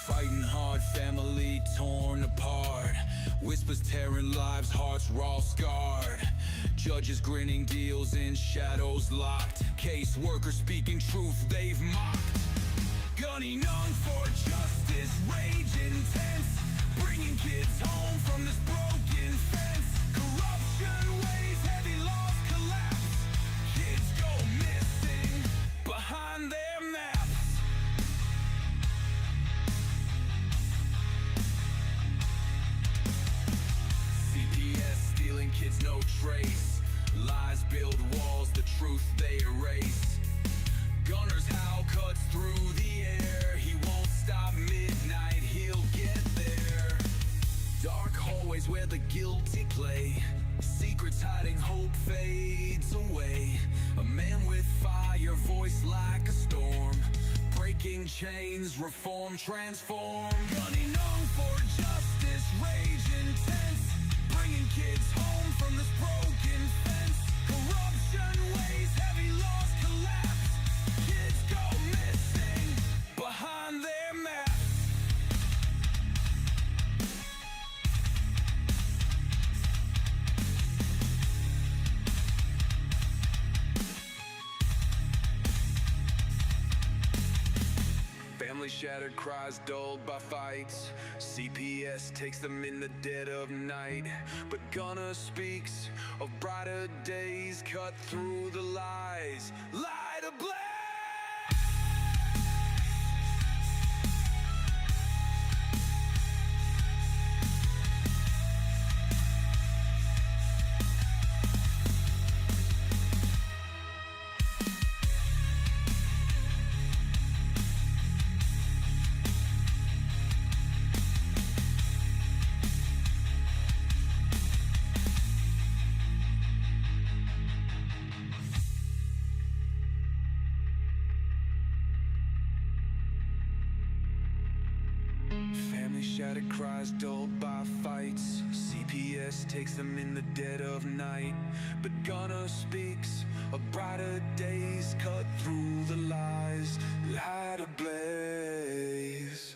Fighting hard, family torn apart. Whispers tearing lives, hearts raw scarred. Judges grinning, deals in shadows locked. Case workers speaking truth they've mocked. Gunning on for justice, rage intense. Bringing kids home from this broken fence. Corruption weighs heavy, laws collapse. Kids go missing behind their maps. CPS stealing kids, no trace. Lies build walls, the truth they erase. Gunners howl, cuts through the air. He won't stop midnight, he'll get there. Dark hallways where the guilty play. Secrets hiding, hope fades away. A man with fire, voice like a storm. Breaking chains, reform, transform. Gunning on for justice, rage intense. Bringing kids home from this broken fence. Corruption weighs heavy, laws collapse. Kids go missing behind their maps. Family shattered, cries dulled by fights. CPS takes them in the dead of night. But Gunner speaks of brighter days, cut through the lies, light ablaze. Family shattered, cries dulled by fights. CPS takes them in the dead of night. But Gunner speaks of brighter days, cut through the lies, light ablaze.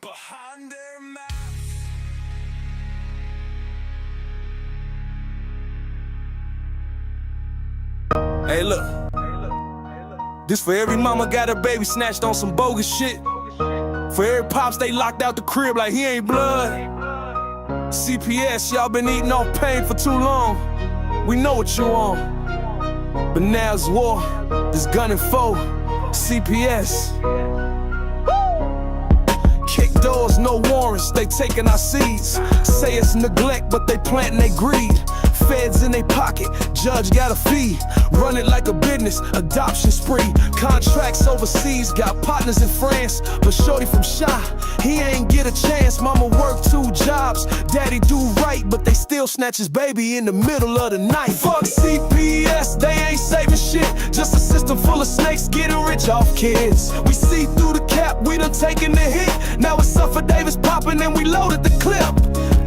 Behind their maps. Hey look, this for every mama got her baby snatched on some bogus shit. For every pops they locked out the crib like he ain't blood. CPS, y'all been eating off pain for too long. We know what you on, but now it's war, this gunning foe. CPS. Kick doors, no warrants, they taking our seeds. Say it's neglect, but they planting they greed. Feds in they pocket, judge got a fee. Run it like a business, adoption spree. Contracts overseas, got partners in France. But shorty from Shy, he ain't get a chance. Mama work 2 jobs, daddy do right, but they still snatch his baby in the middle of the night. Fuck CPS, they ain't saving shit. Just a system full of snakes getting rich off kids. We see through the cap, we done taken the hit. Now it's Suffer Davis popping and we loaded the clip.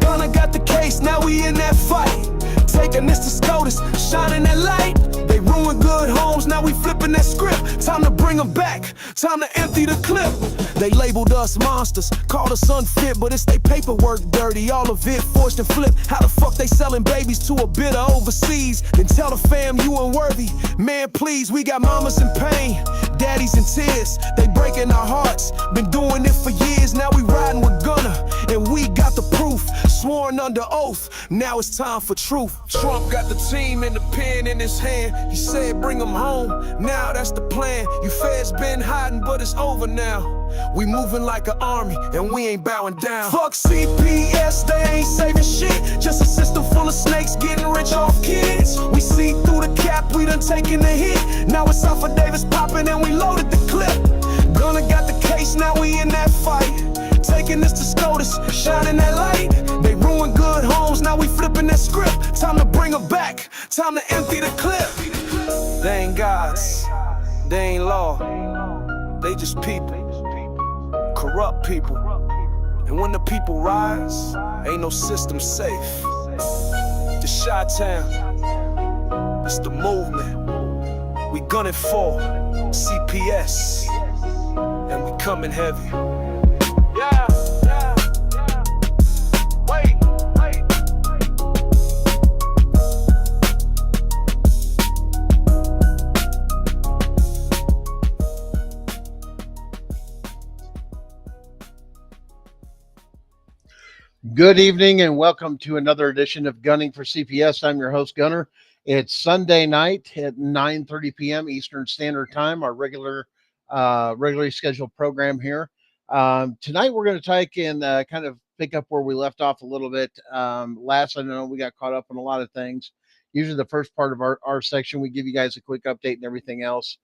Gunna got the case, now we in that fight. taking this to SCOTUS, shining that light. They ruined good homes, now we flipping that script. Time to bring them back, time to empty the clip. They labeled us monsters, called us unfit, but it's they paperwork dirty, all of it forged and flipped. How the fuck they selling babies to a bidder overseas? Then tell the fam you unworthy. Man, please, we got mamas in pain, daddies in tears. They breaking our hearts, been doing it for years. Now we riding with Gunner, and we got the proof. Sworn under oath, now it's time for truth. Trump got the team and the pen in his hand. He said bring them home, now that's the plan. You feds been hiding, but it's over now. We moving like an army, and we ain't bowing down. Fuck CPS, they ain't saving shit. Just a system full of snakes getting rich off kids. We see through the cap, we done taken the hit. Now it's off of Davis popping, and we loaded the clip. Gunna got the case, now we in that fight. Taking this to SCOTUS, shining that light. They ruined good homes, now we flipping that script. Time to bring them back, time to empty the clip. They ain't gods, they ain't law, they just people, corrupt people. And when the people rise, ain't no system safe. The Chi-Town, it's the movement. We gunning for CPS, and we coming heavy. Yeah. Wait. Good evening and welcome to another edition of Gunning for CPS. I'm your host, Gunner. It's Sunday night at 9:30 p.m. Eastern Standard Time, our regularly scheduled program here. Tonight we're going to take and kind of pick up where we left off a little bit. Last, I know we got caught up on a lot of things. Usually the first part of our section, we give you guys a quick update and everything else.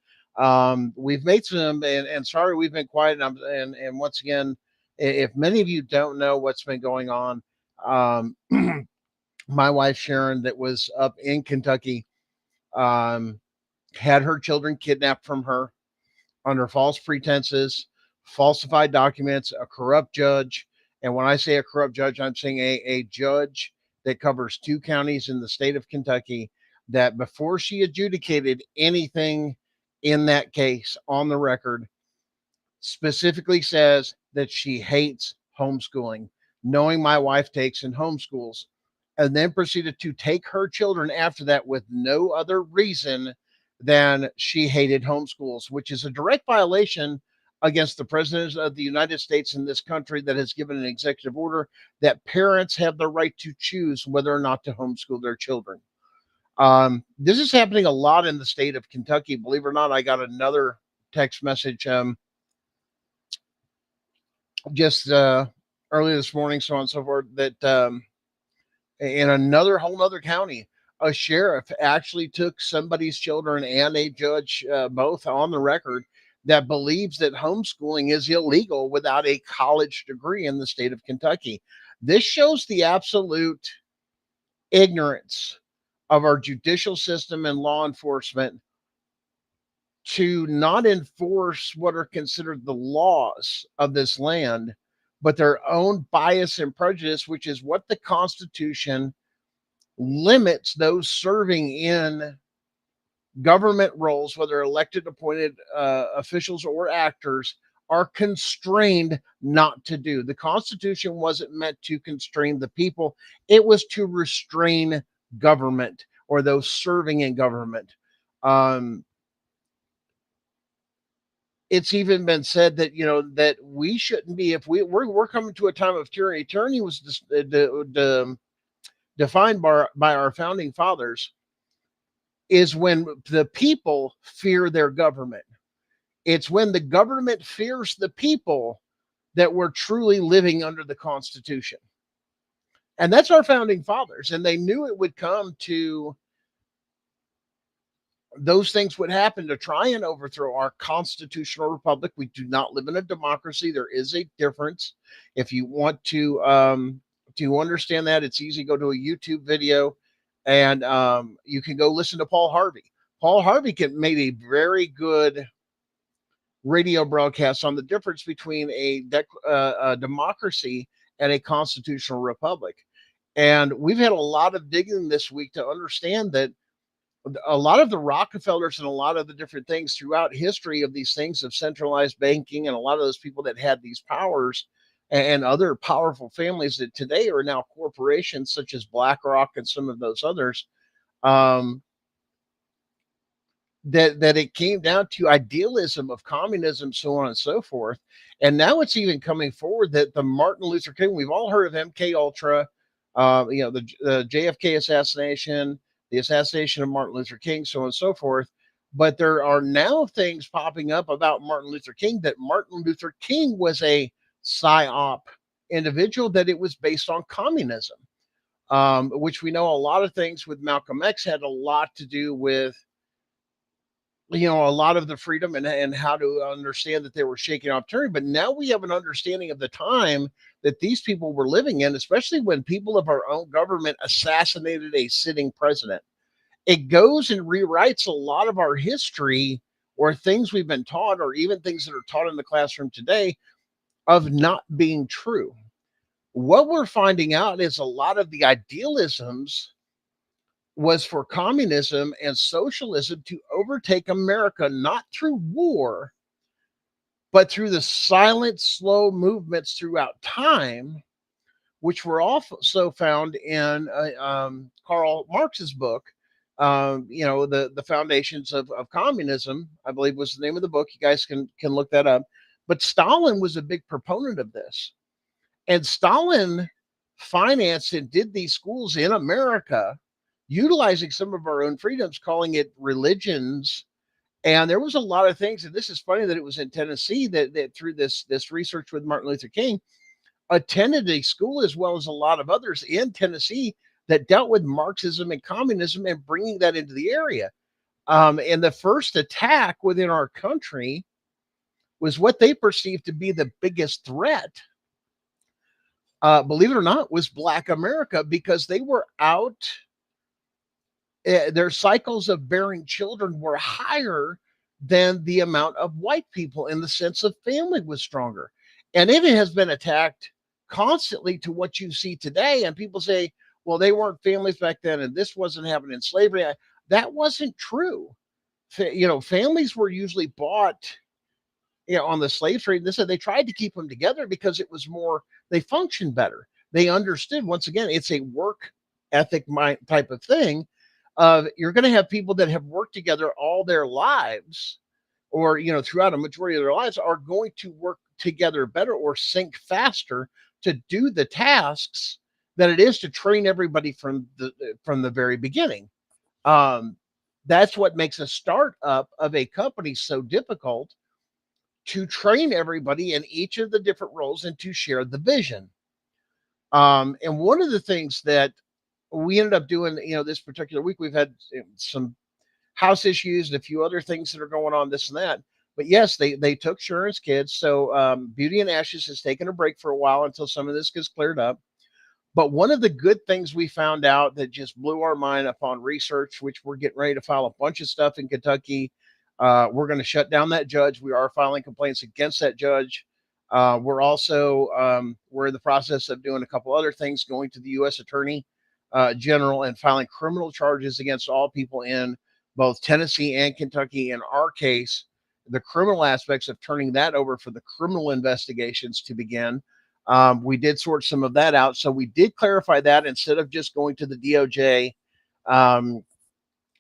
We've made some, and sorry we've been quiet, and once again, if many of you don't know what's been going on, my wife Sharon, that was up in Kentucky, had her children kidnapped from her under false pretenses, falsified documents, a corrupt judge. And when I say a corrupt judge, I'm saying a judge that covers 2 counties in the state of Kentucky, that before she adjudicated anything in that case on the record, specifically says that she hates homeschooling, knowing my wife takes and homeschools, and then proceeded to take her children after that with no other reason than she hated homeschools, which is a direct violation against the president of the United States in this country that has given an executive order that parents have the right to choose whether or not to homeschool their children. This is happening a lot in the state of Kentucky. Believe it or not, I got another text message just early this morning, so on and so forth, that in another whole other county, a sheriff actually took somebody's children and a judge, both on the record, that believes that homeschooling is illegal without a college degree in the state of Kentucky. This shows the absolute ignorance of our judicial system and law enforcement to not enforce what are considered the laws of this land, but their own bias and prejudice, which is what the Constitution limits those serving in government roles, whether elected, appointed officials or actors, are constrained not to do. The Constitution wasn't meant to constrain the people. It was to restrain government or those serving in government. It's even been said that, that we shouldn't be, if we're coming to a time of tyranny. Tyranny was defined by our founding fathers is when the people fear their government. It's when the government fears the people that we're truly living under the Constitution. And that's our founding fathers. And they knew it would come to, those things would happen to try and overthrow our constitutional republic. We do not live in a democracy. There is a difference. If you want to understand that, it's easy. Go to a YouTube video and you can go listen to Paul Harvey. Paul Harvey made a very good radio broadcast on the difference between a democracy and a constitutional republic. And we've had a lot of digging this week to understand that a lot of the Rockefellers and a lot of the different things throughout history of these things of centralized banking and a lot of those people that had these powers and other powerful families that today are now corporations such as BlackRock and some of those others, um, that it came down to idealism of communism, so on and so forth. And now it's even coming forward that the Martin Luther King, we've all heard of MK Ultra, the JFK assassination, the assassination of Martin Luther King, so on and so forth. But there are now things popping up about Martin Luther King that Martin Luther King was a psyop individual, that it was based on communism, which we know a lot of things with Malcolm X had a lot to do with, a lot of the freedom and how to understand that they were shaking off tyranny. But now we have an understanding of the time that these people were living in, especially when people of our own government assassinated a sitting president. It goes and rewrites a lot of our history or things we've been taught, or even things that are taught in the classroom today, of not being true. What we're finding out is a lot of the idealisms was for communism and socialism to overtake America, not through war, but through the silent, slow movements throughout time, which were also found in Karl Marx's book. The foundations of communism, I believe, was the name of the book. You guys can look that up. But Stalin was a big proponent of this, and Stalin financed and did these schools in America, utilizing some of our own freedoms, calling it religions. And there was a lot of things, and this is funny that it was in Tennessee that through this research with Martin Luther King, attended a school as well as a lot of others in Tennessee that dealt with Marxism and communism and bringing that into the area. And the first attack within our country was what they perceived to be the biggest threat, believe it or not, was Black America, because they were out. Their cycles of bearing children were higher than the amount of white people, in the sense of family was stronger. And it has been attacked constantly to what you see today. And people say, well, they weren't families back then, and this wasn't happening in slavery. That wasn't true. Families were usually bought, on the slave trade. They said they tried to keep them together because it was more, they functioned better. They understood, once again, it's a work ethic type of thing. You're going to have people that have worked together all their lives, or, throughout a majority of their lives, are going to work together better or sync faster to do the tasks than it is to train everybody from the very beginning. Um, that's what makes a startup of a company so difficult, to train everybody in each of the different roles and to share the vision. And one of the things that we ended up doing, this particular week, we've had some house issues and a few other things that are going on, this and that. But yes, they took Sharon's kids. So Beauty and Ashes has taken a break for a while until some of this gets cleared up. But one of the good things we found out that just blew our mind upon research, which we're getting ready to file a bunch of stuff in Kentucky. We're going to shut down that judge. We are filing complaints against that judge. We're also we're in the process of doing a couple other things, going to the U.S. Attorney General and filing criminal charges against all people in both Tennessee and Kentucky. In our case, the criminal aspects of turning that over for the criminal investigations to begin. We did sort some of that out. So we did clarify that, instead of just going to the DOJ,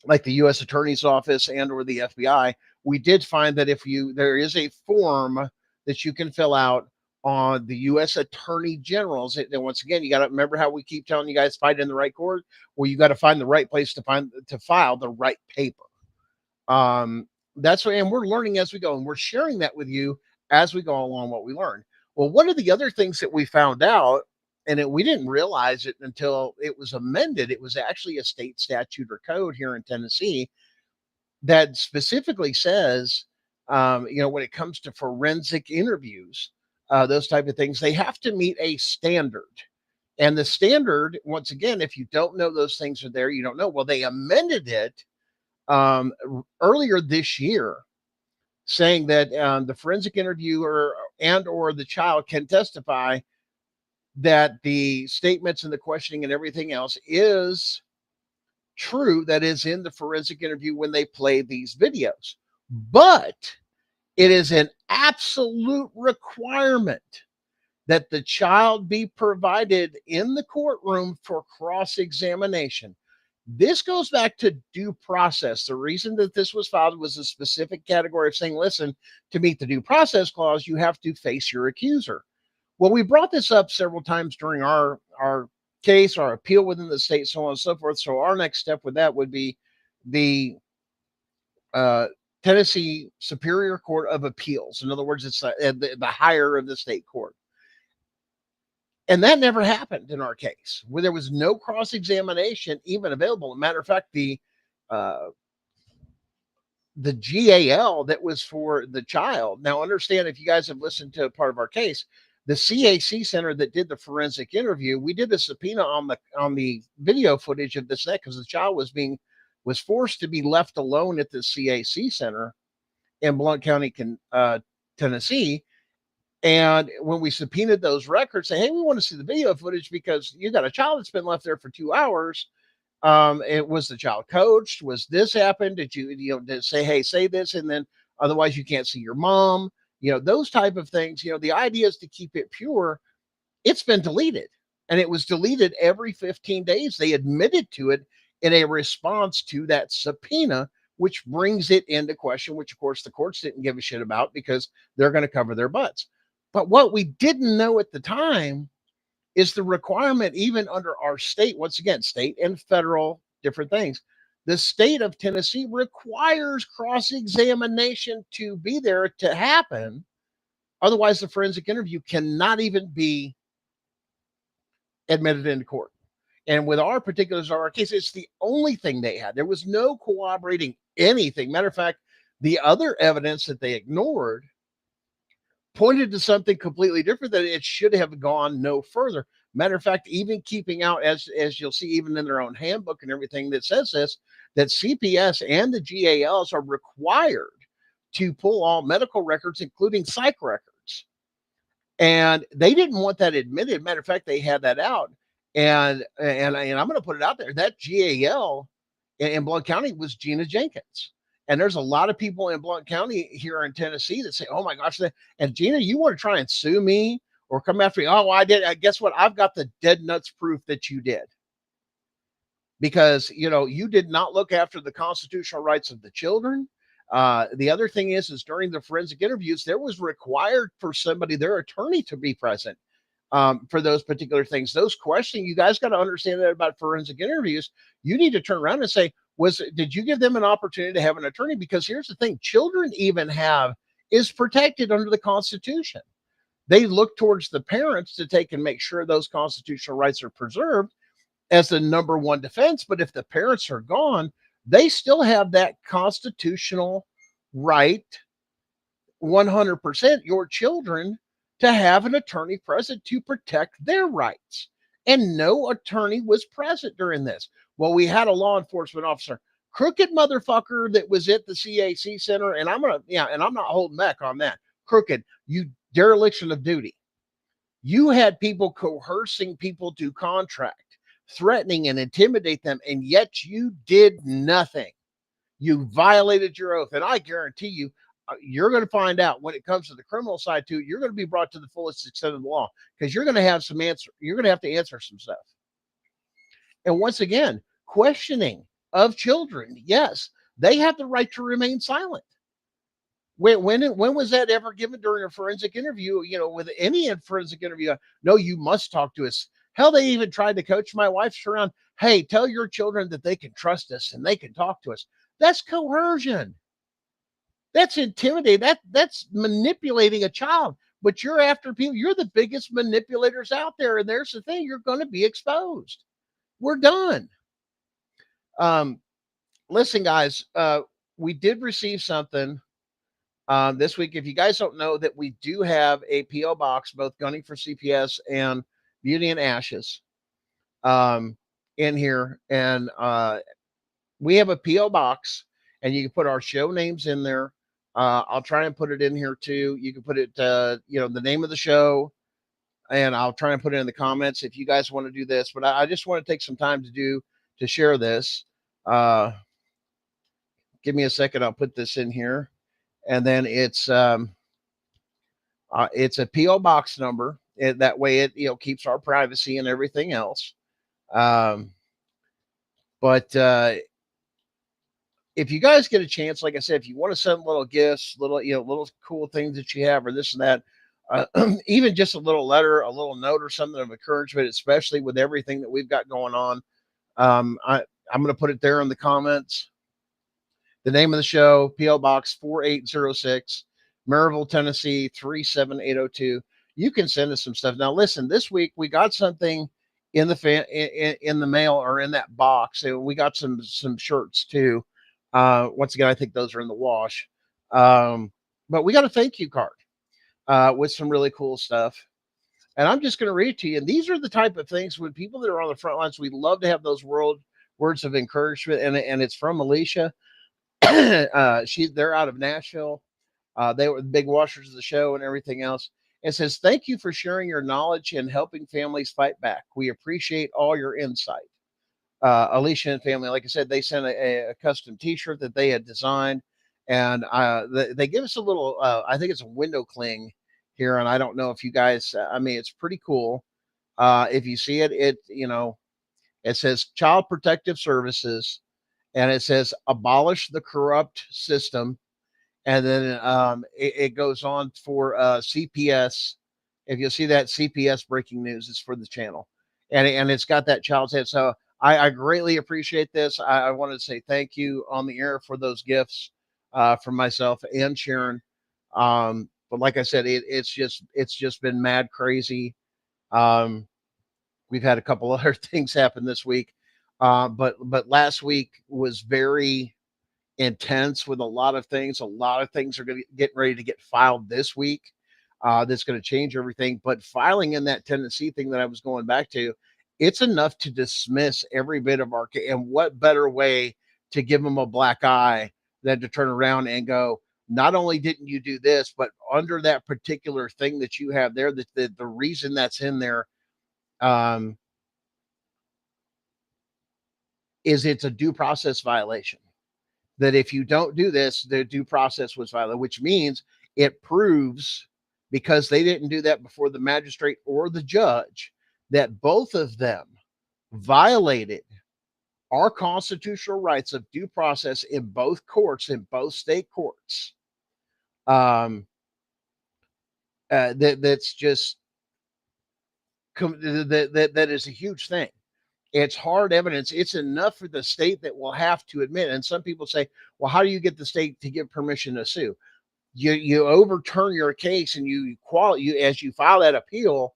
like the U.S. Attorney's Office and or the FBI, we did find that there is a form that you can fill out on the U.S. Attorney General's. And once again, you got to remember how we keep telling you guys, fight in the right court. Well, you got to find the right place to file the right paper. That's what, and we're learning as we go, and we're sharing that with you as we go along what we learn. Well, one of the other things that we found out, and we didn't realize it until it was amended, it was actually a state statute or code here in Tennessee that specifically says, when it comes to forensic interviews, those type of things, they have to meet a standard. And the standard, once again, if you don't know those things are there, you don't know. Well, they amended it earlier this year, saying that the forensic interviewer and or the child can testify that the statements and the questioning and everything else is true that is in the forensic interview when they play these videos. But it is an absolute requirement that the child be provided in the courtroom for cross-examination. This goes back to due process. The reason that this was filed was a specific category of saying, listen, to meet the due process clause, you have to face your accuser. Well, we brought this up several times during our case, our appeal within the state, so on and so forth. So our next step with that would be the Tennessee Superior Court of Appeals. In other words, it's the higher of the state court. And that never happened in our case, where there was no cross-examination even available. As a matter of fact, the GAL that was for the child. Now, understand, if you guys have listened to part of our case, the CAC center that did the forensic interview, we did a subpoena on the video footage of this because the child was forced to be left alone at the CAC center in Blount County, Tennessee. And when we subpoenaed those records, say, hey, we want to see the video footage because you got a child that's been left there for 2 hours. It was the child coached. Was this happened? Did you say, hey, say this, and then otherwise you can't see your mom? Those type of things. The idea is to keep it pure. It's been deleted, and it was deleted every 15 days. They admitted to it in a response to that subpoena, which brings it into question, which of course the courts didn't give a shit about because they're going to cover their butts. But what we didn't know at the time is the requirement, even under our state, once again, state and federal, different things. The state of Tennessee requires cross-examination to be there to happen. Otherwise, the forensic interview cannot even be admitted into court. And with our particulars of our case, it's the only thing they had. There was no corroborating anything. Matter of fact, the other evidence that they ignored pointed to something completely different, that it should have gone no further. Matter of fact, even keeping out, as you'll see, even in their own handbook and everything that says this, that CPS and the GALs are required to pull all medical records, including psych records. And they didn't want that admitted. Matter of fact, they had that out. And I'm going to put it out there. That GAL in Blount County was Gina Jenkins. And there's a lot of people in Blount County here in Tennessee that say, oh my gosh, and Gina, you want to try and sue me or come after me? Oh, I did. Guess what? I've got the dead nuts proof that you did. Because, you did not look after the constitutional rights of the children. The other thing is during the forensic interviews, there was required for somebody, their attorney, to be present for those particular things. Those questions, you guys got to understand that about forensic interviews. You need to turn around and say, did you give them an opportunity to have an attorney? Because here's the thing, children even is protected under the Constitution. They look towards the parents to take and make sure those constitutional rights are preserved as the number one defense. But if the parents are gone, they still have that constitutional right, 100%, your children, to have an attorney present to protect their rights. And no attorney was present during this. Well, we had a law enforcement officer, crooked motherfucker, that was at the CAC center. And I'm not holding back on that. Crooked, you dereliction of duty. You had people coercing people to contract, threatening and intimidate them. And yet you did nothing. You violated your oath. And I guarantee you, you're going to find out when it comes to the criminal side too, you're going to be brought to the fullest extent of the law, because you're going to have some answer. You're going to have to answer some stuff. And once again, questioning of children, yes, they have the right to remain silent. When was that ever given during a forensic interview? With any forensic interview, no, you must talk to us. Hell, they even tried to coach my wife around. Hey, tell your children that they can trust us and they can talk to us. That's coercion. That's intimidating. That's manipulating a child. But you're after people. You're the biggest manipulators out there. And there's the thing, you're going to be exposed. We're done. Listen, guys, we did receive something this week. If you guys don't know, that we do have a P.O. box, both Gunning for CPS and Beauty and Ashes in here. And we have a P.O. box, and you can put our show names in there. I'll try and put it in here too. You can put it, the name of the show, and I'll try and put it in the comments if you guys want to do this. But I just want to take some time to share this. Uh, give me a second. I'll put this in here, and then it's a PO box number. That way, it keeps our privacy and everything else. Um, but if you guys get a chance, like I said, if you want to send little gifts, little cool things that you have, or this and that, even just a little letter, a little note, or something of encouragement, especially with everything that we've got going on. I'm going to put it there in the comments. The name of the show, P.O. Box 4806, Maryville, Tennessee 37802. You can send us some stuff. Now, listen, this week we got something in the mail, or in that box. And we got some shirts too. Once again, I think those are in the wash. But we got a thank you card with some really cool stuff. And I'm just going to read it to you. And these are the type of things when people that are on the front lines, we love to have those words of encouragement. And it's from Alicia. They're out of Nashville. They were the big watchers of the show and everything else. It says, thank you for sharing your knowledge and helping families fight back. We appreciate all your insight. Alicia and family, like I said, they sent a custom t-shirt that they had designed. And they give us a little, I think it's a window cling here. And I don't know if you guys, it's pretty cool. If you see it, it says Child Protective Services, and it says abolish the corrupt system. And then it goes on for CPS. If you'll see that, CPS breaking news is for the channel. And it's got that child's head. So I greatly appreciate this. I wanted to say thank you on the air for those gifts from myself and Sharon. But like I said, it's just been mad crazy. We've had a couple other things happen this week. But last week was very intense with a lot of things. A lot of things are going to get ready to get filed this week. That's going to change everything. But filing in that Tennessee thing that I was going back to, it's enough to dismiss every bit of our case. And what better way to give them a black eye than to turn around and go, not only didn't you do this, but under that particular thing that you have there, the reason that's in there, is it's a due process violation. That if you don't do this, the due process was violated, which means it proves, because they didn't do that before the magistrate or the judge, that both of them violated our constitutional rights of due process in both courts, in both state courts. That's just that is a huge thing. It's hard evidence. It's enough for the state that will have to admit. And some people say, well, how do you get the state to give permission to sue? You overturn your case, and you as you file that appeal.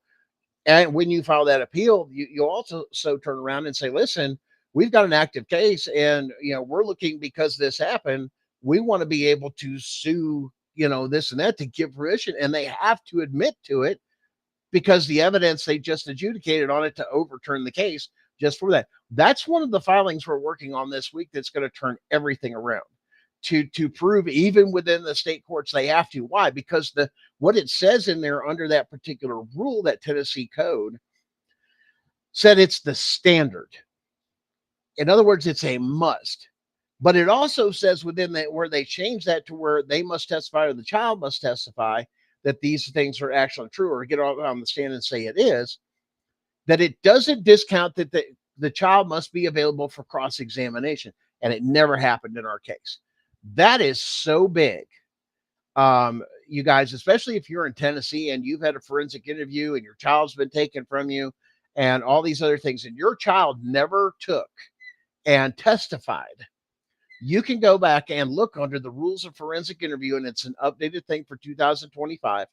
And when you file that appeal, you also turn around and say, listen, we've got an active case, and we're looking, because this happened, we want to be able to sue, this and that, to give permission. And they have to admit to it, because the evidence they just adjudicated on it to overturn the case just for that. That's one of the filings we're working on this week that's going to turn everything around. To prove, even within the state courts, they have to. Why? Because what it says in there under that particular rule, that Tennessee code said it's the standard. In other words, it's a must. But it also says within that, where they change that to where they must testify, or the child must testify, that these things are actually true, or get on the stand and say it is, that it doesn't discount that the child must be available for cross-examination. And it never happened in our case. That is so big. You guys, especially if you're in Tennessee and you've had a forensic interview and your child's been taken from you and all these other things, and your child never took and testified, you can go back and look under the rules of forensic interview, and it's an updated thing for 2025.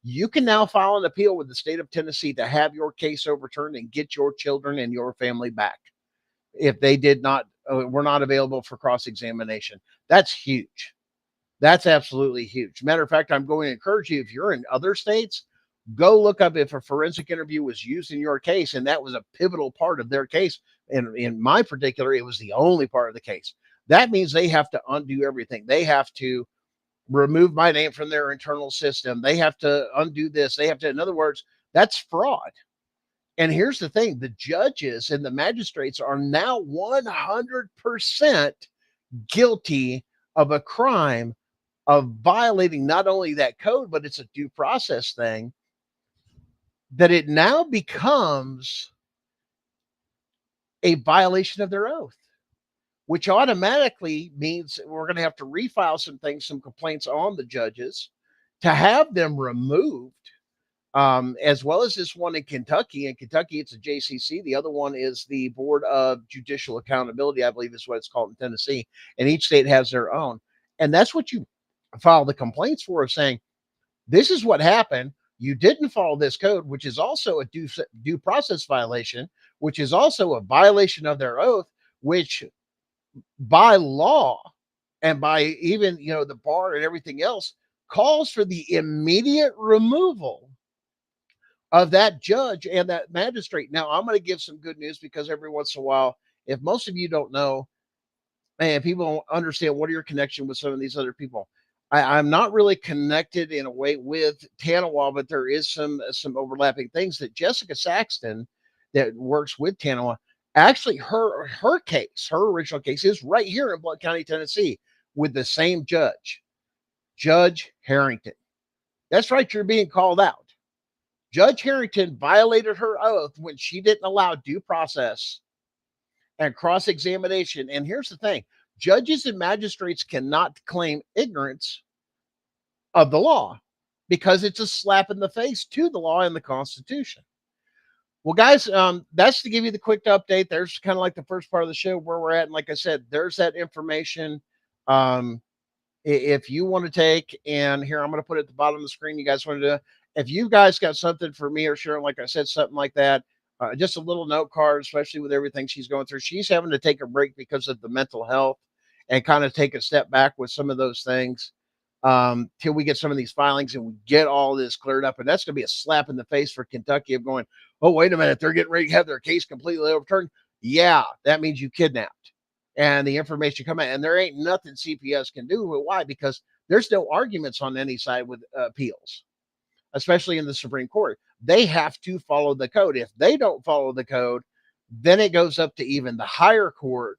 You can now file an appeal with the state of Tennessee to have your case overturned and get your children and your family back if they were not available for cross-examination. That's huge. That's absolutely huge. Matter of fact, I'm going to encourage you, if you're in other states, go look up if a forensic interview was used in your case, and that was a pivotal part of their case. And in my particular, it was the only part of the case. That means they have to undo everything. They have to remove my name from their internal system. They have to undo this. They have to, in other words, That's fraud. And here's the thing, the judges and the magistrates are now 100% guilty of a crime of violating not only that code, but it's a due process thing, that it now becomes a violation of their oath, which automatically means we're going to have to refile some things, some complaints on the judges to have them removed. As well as this one in Kentucky. In Kentucky, it's a JCC. The other one is the Board of Judicial Accountability, I believe is what it's called in Tennessee. And each state has their own. And that's what you file the complaints for, of saying, this is what happened. You didn't follow this code, which is also a due process violation, which is also a violation of their oath, which by law and by even, the bar and everything else calls for the immediate removal of that judge and that magistrate. Now, I'm going to give some good news, because every once in a while, if most of you don't know, man, people don't understand what are your connection with some of these other people. I'm not really connected in a way with Tanawa, but there is some overlapping things. That Jessica Saxton, that works with Tanawa, actually her case, her original case, is right here in Blount County, Tennessee, with the same judge, Judge Harrington. That's right, you're being called out. Judge Harrington violated her oath when she didn't allow due process and cross examination. And here's the thing, judges and magistrates cannot claim ignorance of the law, because it's a slap in the face to the law and the Constitution. Well, guys, that's to give you the quick update. There's kind of like the first part of the show where we're at. And like I said, there's that information. If you want to take, and here, I'm going to put it at the bottom of the screen. You guys want to do, if you guys got something for me or Sharon, like I said, something like that, just a little note card, especially with everything she's going through. She's having to take a break because of the mental health, and kind of take a step back with some of those things, till we get some of these filings and we get all this cleared up. And that's going to be a slap in the face for Kentucky, of going, oh, wait a minute, they're getting ready to have their case completely overturned. Yeah, that means you kidnapped. And the information come out, and there ain't nothing CPS can do. Why? Because there's no arguments on any side with appeals, especially in the Supreme Court. They have to follow the code. If they don't follow the code, then it goes up to even the higher court,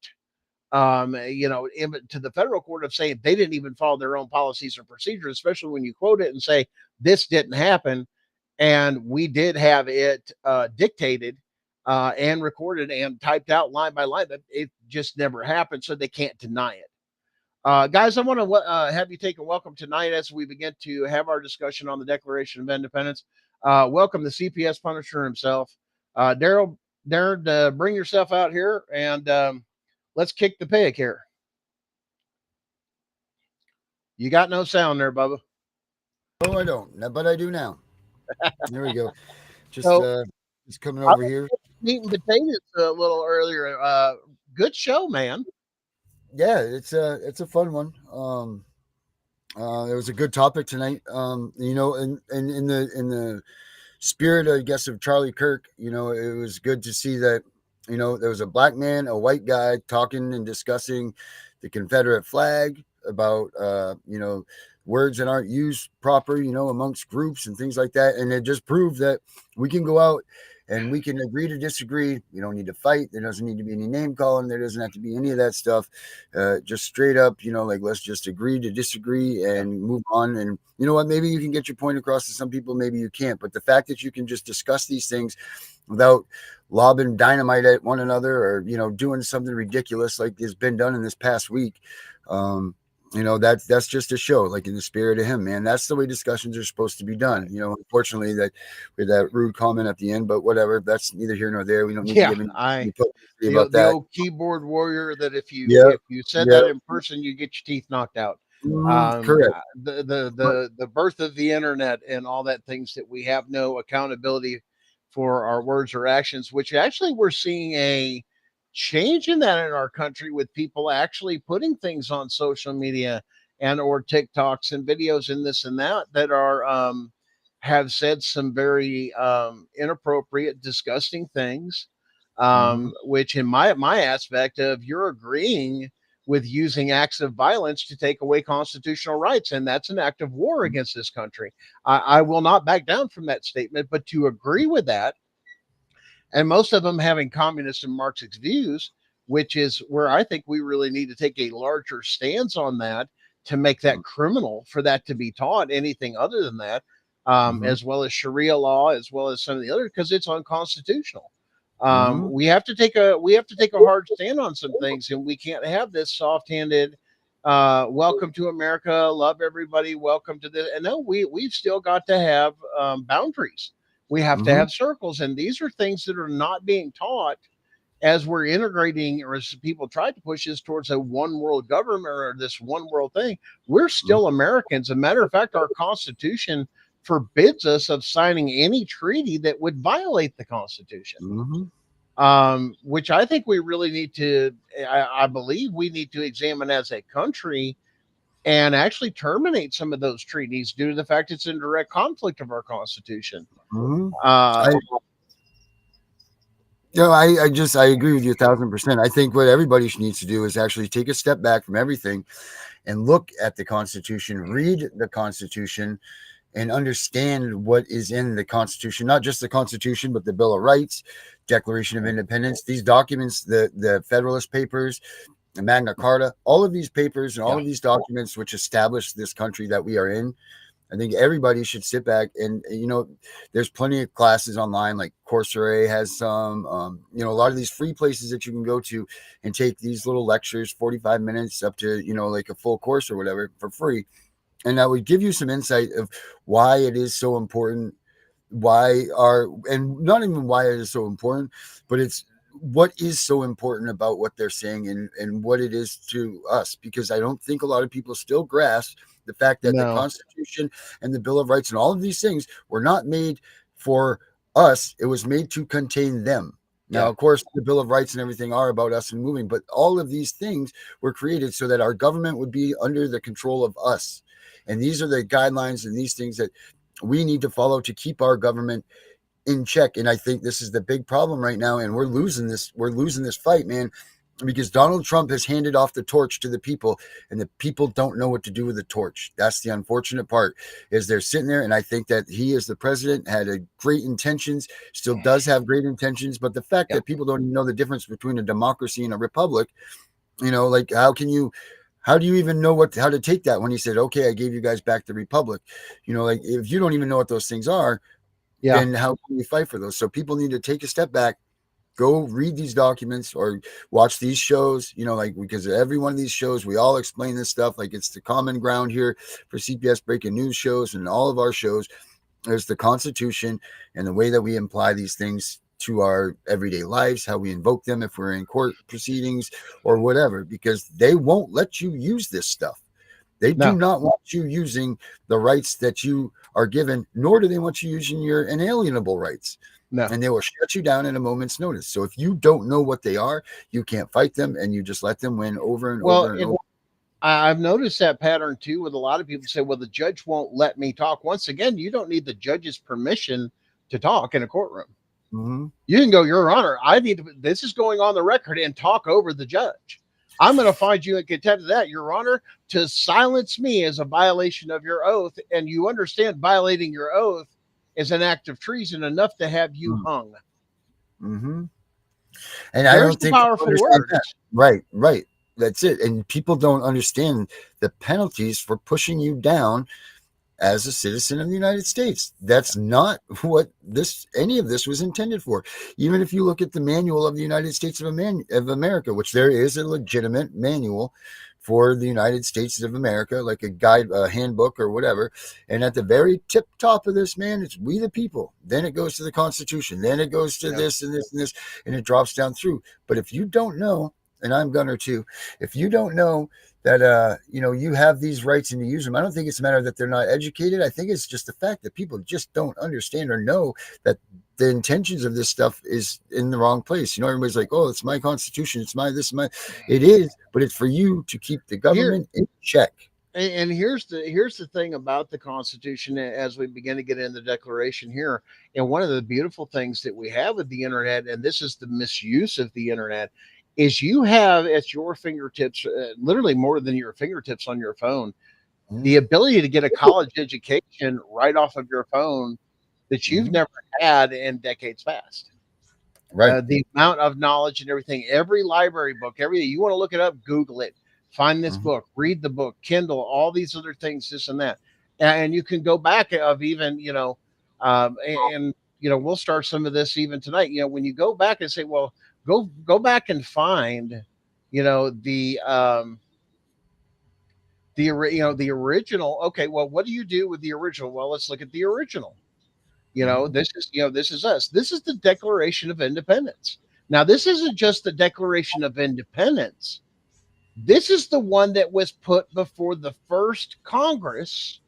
to the federal court, of saying they didn't even follow their own policies or procedures, especially when you quote it and say, this didn't happen. And we did have it dictated and recorded and typed out line by line, that it just never happened. So they can't deny it. Guys, I want to have you take a welcome tonight as we begin to have our discussion on the Declaration of Independence. Welcome the CPS Punisher himself, Darren. Bring yourself out here, and let's kick the pig here. You got no sound there, Bubba. Oh, I don't, but I do now. There we go. Just So, just coming over here. Meat and potatoes a little earlier. Good show, man. Yeah, it's a fun one. It was a good topic tonight. And in the spirit, I guess, of Charlie Kirk, it was good to see that, there was a black man, a white guy talking and discussing the Confederate flag, about words that aren't used proper, amongst groups and things like that. And it just proved that we can go out and we can agree to disagree. We don't need to fight. There doesn't need to be any name calling. There doesn't have to be any of that stuff. Just straight up, let's just agree to disagree and move on. And you know what? Maybe you can get your point across to some people. Maybe you can't. But the fact that you can just discuss these things without lobbing dynamite at one another, or, doing something ridiculous like has been done in this past week, that's just a show, like, in the spirit of him, man. That's the way discussions are supposed to be done. Unfortunately, that with that rude comment at the end, but whatever, that's neither here nor there. We don't need to give any publicity about that. The old keyboard warrior that if you said that in person, you get your teeth knocked out. Correct. The birth of the internet and all that, things that we have no accountability for our words or actions, which actually we're seeing a change in that in our country, with people actually putting things on social media and or TikToks and videos and this and that are have said some very inappropriate, disgusting things, which in my aspect of, you're agreeing with using acts of violence to take away constitutional rights. And that's an act of war against this country. I will not back down from that statement, but to agree with that, and most of them having communist and Marxist views, which is where I think we really need to take a larger stance on that to make that criminal for that to be taught anything other than that, Mm-hmm. as well as Sharia law, as well as some of the other, because it's unconstitutional. Mm-hmm. We have to take a hard stand on some things, and we can't have this soft-handed. Welcome to America, love everybody, welcome to this. And no, we've still got to have boundaries. We have to Mm-hmm. have circles, and these are things that are not being taught as we're integrating, or as people try to push us towards a one world government or this one world thing. We're still Americans. As a matter of fact, our Constitution forbids us of signing any treaty that would violate the Constitution. Mm-hmm. Which I think we really need to. I believe we need to examine as a country and actually terminate some of those treaties due to the fact it's in direct conflict of our Constitution. Mm-hmm. Uh, I, I agree with you 1,000%. I think what everybody needs to do is actually take a step back from everything and look at the Constitution, read the Constitution, and understand what is in the Constitution, not just the Constitution, but the Bill of Rights, Declaration of Independence, these documents, the Federalist Papers, the Magna Carta, all of these papers and all yeah, of these documents which establish this country that we are in. I think everybody should sit back and, there's plenty of classes online, like Coursera has some, a lot of these free places that you can go to and take these little lectures, 45 minutes up to, like a full course or whatever for free. And that would give you some insight of why it is so important, and not even why it is so important, but it's what is so important about what they're saying and what it is to us, because I don't think a lot of people still grasp the fact that the no, Constitution and the Bill of Rights and all of these things were not made for us. It was made to contain them. Now, yeah, of course, the Bill of Rights and everything are about us and moving, but all of these things were created so that our government would be under the control of us. And these are the guidelines and these things that we need to follow to keep our government in check. And I think this is the big problem right now. And we're losing this fight, man, because Donald Trump has handed off the torch to the people, and the people don't know what to do with the torch. That's the unfortunate part, is they're sitting there. And I think that he, as the president, had a great intentions, still does have great intentions. But the fact yeah, that people don't even know the difference between a democracy and a republic, like how do you even know how to take that when he said, okay, I gave you guys back the republic? Like if you don't even know what those things are, yeah. then how can we fight for those? So people need to take a step back, go read these documents or watch these shows, because every one of these shows, we all explain this stuff. Like it's the common ground here for CPS breaking news shows and all of our shows. There's the Constitution and the way that we imply these things to our everyday lives, how we invoke them if we're in court proceedings or whatever, because they won't let you use this stuff. They do No, not want you using the rights that you are given, nor do they want you using your inalienable rights. no. And they will shut you down at a moment's notice. So if you don't know what they are, you can't fight them, and you just let them win over and Well, over and over. I've noticed that pattern too with a lot of people say, well, the judge won't let me talk. Once again, you don't need the judge's permission to talk in a courtroom. Mm-hmm. You can go, Your Honor, this is going on the record, and talk over the judge. I'm going to find you in contempt of that, Your Honor. To silence me is a violation of your oath. And you understand violating your oath is an act of treason enough to have you hung. Mm-hmm. And I There's don't the think people powerful understand that. words. Right. That's it. And people don't understand the penalties for pushing you down as a citizen of the United States. That's not what any of this was intended for. Even if you look at the manual of the United States of America, which there is a legitimate manual for the United States of America, like a guide, a handbook or whatever. And at the very tip top of this, man, it's we the people. Then it goes to the Constitution. Then it goes to this and this and this, and it drops down through. But if you don't know, and I'm Gunner too, if you don't know that you have these rights and you use them, I don't think it's a matter that they're not educated. I think it's just the fact that people just don't understand or know that the intentions of this stuff is in the wrong place. Everybody's like, oh, it's my Constitution, it's it is, but it's for you to keep the Here, government in check. and here's the thing about the Constitution as we begin to get into the Declaration here. And one of the beautiful things that we have with the internet, and this is the misuse of the internet, is you have at your fingertips, literally more than your fingertips on your phone, Mhm. the ability to get a college education right off of your phone that you've Mhm. never had in decades past. Right. The amount of knowledge and everything, every library book, everything you want to look it up, Google it, find this Mhm. book, read the book, Kindle, all these other things, this and that, and you can go back of even and we'll start some of this even tonight. When you go back and say, well, go back and find, the original. Okay, well, what do you do with the original? Well, let's look at the original. Mhm. This is us. This is the Declaration of Independence. Now, this isn't just the Declaration of Independence. This is the one that was put before the first Congress,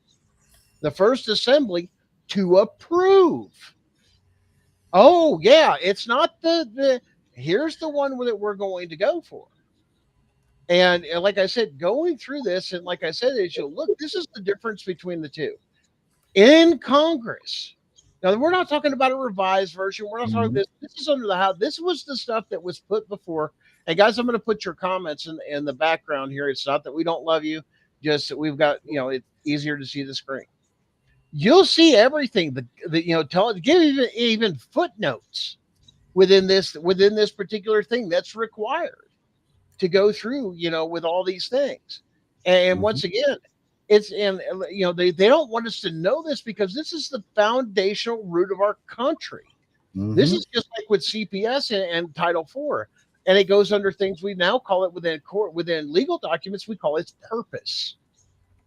the first assembly, to approve. Oh, yeah, it's not the here's the one that we're going to go for. And like I said, going through this, and like I said, as you'll look, this is the difference between the two. In Congress. Now, we're not talking about a revised version. We're not talking Mhm. this. This is under the House. This was the stuff that was put before. And guys, I'm going to put your comments in the background here. It's not that we don't love you, just that we've got, it's easier to see the screen. You'll see everything. Tell give even footnotes within this particular thing that's required to go through, with all these things. And Mhm. once again, it's and they don't want us to know this because this is the foundational root of our country. This Mhm. is just like with CPS and Title IV. And it goes under things we now call it within legal documents, we call it purpose.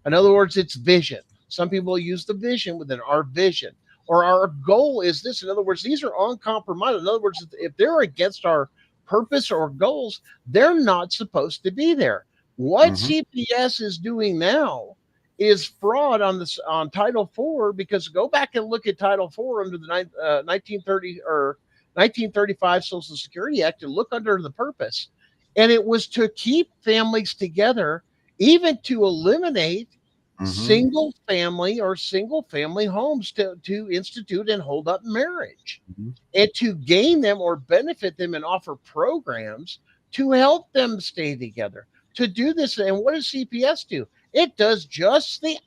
In other words, it's vision. Some people use the vision within our vision, or our goal is this. In other words, these are uncompromised. In other words, if they're against our purpose or goals, they're not supposed to be there. What Mhm. CPS is doing now is fraud on Title IV, because go back and look at Title IV under the 1930 or 1935 Social Security Act and look under the purpose. And it was to keep families together, even to eliminate Mhm. single family homes, to institute and hold up marriage, Mhm. and to gain them or benefit them and offer programs to help them stay together, to do this. And what does CPS do? It does Mm. just the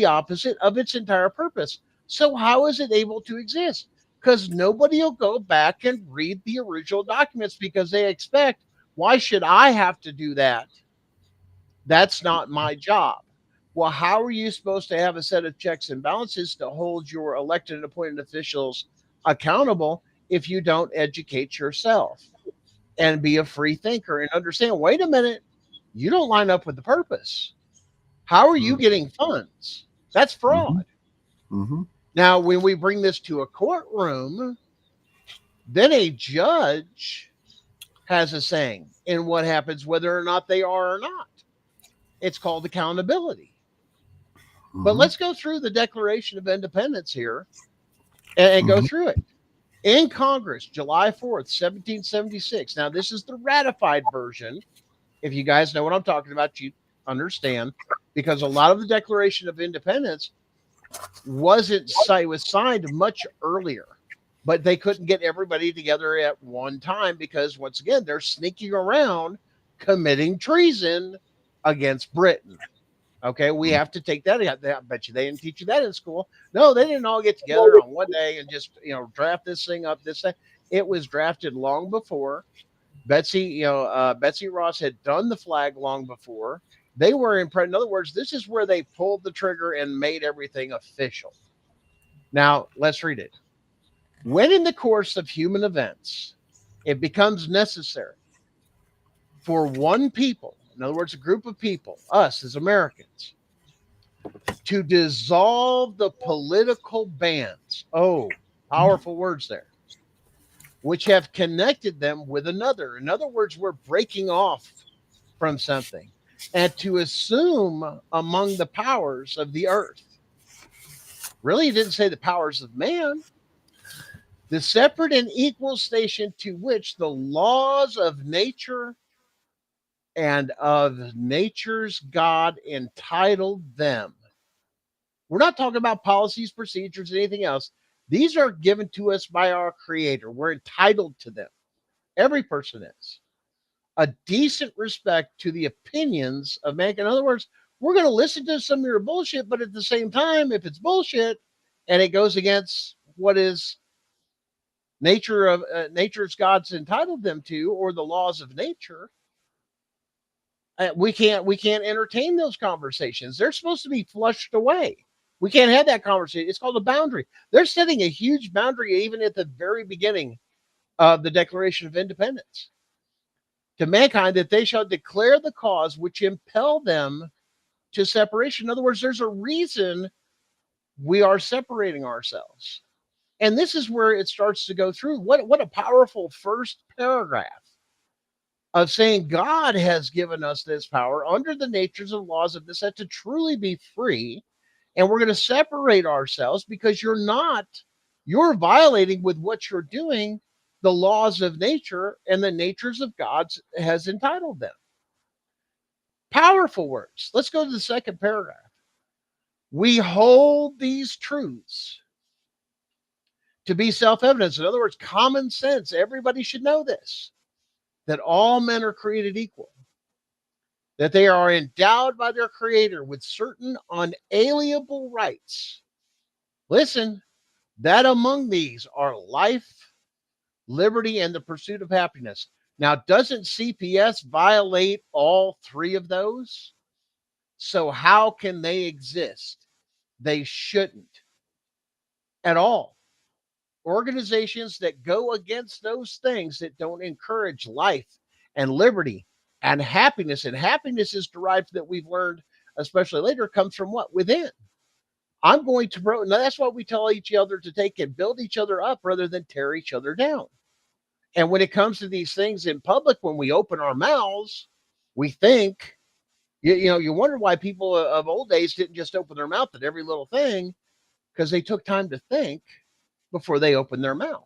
opposite of its entire purpose. So how is it able to exist? Because nobody will go back and read the original documents because they expect, why should I have to do that? That's not my job. Well, how are you supposed to have a set of checks and balances to hold your elected and appointed officials accountable if you don't educate yourself and be a free thinker and understand, wait a minute, you don't line up with the purpose. How are you Mm. getting funds? That's Mhm. fraud. Mhm. Now, when we bring this to a courtroom, then a judge has a saying in what happens, whether or not they are or not. It's called accountability. But Mhm. let's go through the Declaration of Independence here and go Mhm. through it. In Congress, July 4th, 1776. Now, this is the ratified version. If you guys know what I'm talking about, you understand, because a lot of the Declaration of Independence was signed much earlier, but they couldn't get everybody together at one time because, once again, they're sneaking around committing treason against Britain. Okay, we have to take that. I bet you they didn't teach you that in school. No, they didn't all get together on one day and just draft this thing up. This thing, it was drafted long before. Betsy Ross had done the flag long before. They were in other words, this is where they pulled the trigger and made everything official. Now let's read it. When in the course of human events, it becomes necessary for one people, in other words, a group of people, us as Americans, to dissolve the political bands. Oh, powerful words there, which have connected them with another. In other words, we're breaking off from something, and to assume among the powers of the earth. Really, he didn't say the powers of man, the separate and equal station to which the laws of nature and of nature's God entitled them. We're not talking about policies, procedures, anything else. These are given to us by our Creator. We're entitled to them. Every person is. A decent respect to the opinions of mankind. In other words, we're going to listen to some of your bullshit, but at the same time, if it's bullshit and it goes against what is nature's God's entitled them to, or the laws of nature, we can't entertain those conversations. They're supposed to be flushed away. We can't have that conversation. It's called a boundary. They're setting a huge boundary even at the very beginning of the Declaration of Independence to mankind, that they shall declare the cause which impel them to separation. In other words, there's a reason we are separating ourselves. And this is where it starts to go through. What a powerful first paragraph of saying God has given us this power under the natures and laws of this set to truly be free. And we're going to separate ourselves because you're violating with what you're doing the laws of nature and the natures of God's has entitled them. Powerful words. Let's go to the second paragraph. We hold these truths to be self-evident. In other words, common sense. Everybody should know this, that all men are created equal, that they are endowed by their creator with certain unalienable rights. Listen, that among these are life, liberty, and the pursuit of happiness. Now, doesn't CPS violate all three of those? So how can they exist? They shouldn't at all. Organizations that go against those things, that don't encourage life and liberty and happiness is derived, that we've learned, especially later, comes from what? Within. I'm going to now that's why we tell each other to take and build each other up rather than tear each other down. And when it comes to these things in public, when we open our mouths, we think, you wonder why people of old days didn't just open their mouth at every little thing, because they took time to think before they opened their mouth.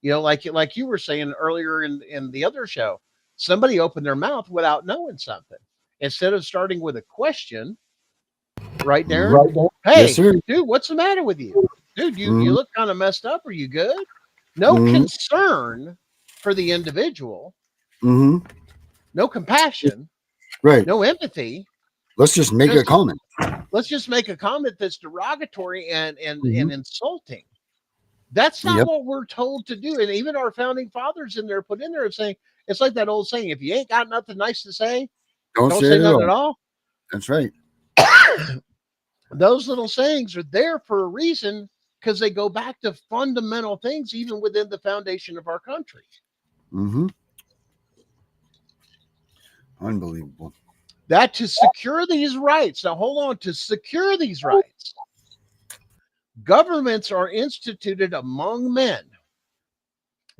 Like you were saying earlier in the other show, somebody opened their mouth without knowing something. Instead of starting with a question, right, Darren? Right there. Hey, Yes, sir. dude, what's the matter with you? Dude, you Mhm. look kind of messed up. Are you good? No Mhm. concern for the individual, Mhm. no compassion, Right. no empathy. Let's just make a Just comment. let's just make a comment that's derogatory and Mhm. insulting. That's not Yep. what we're told to do. And even our founding fathers in there put in there saying, it's like that old saying, if you ain't got nothing nice to say, Don't don't say say it at nothing at all. all. That's right. Those little sayings are there for a reason, because they go back to fundamental things, even within the foundation of our country. Mm-hmm. Unbelievable. That to secure these rights, now hold on, to secure these rights, governments are instituted among men,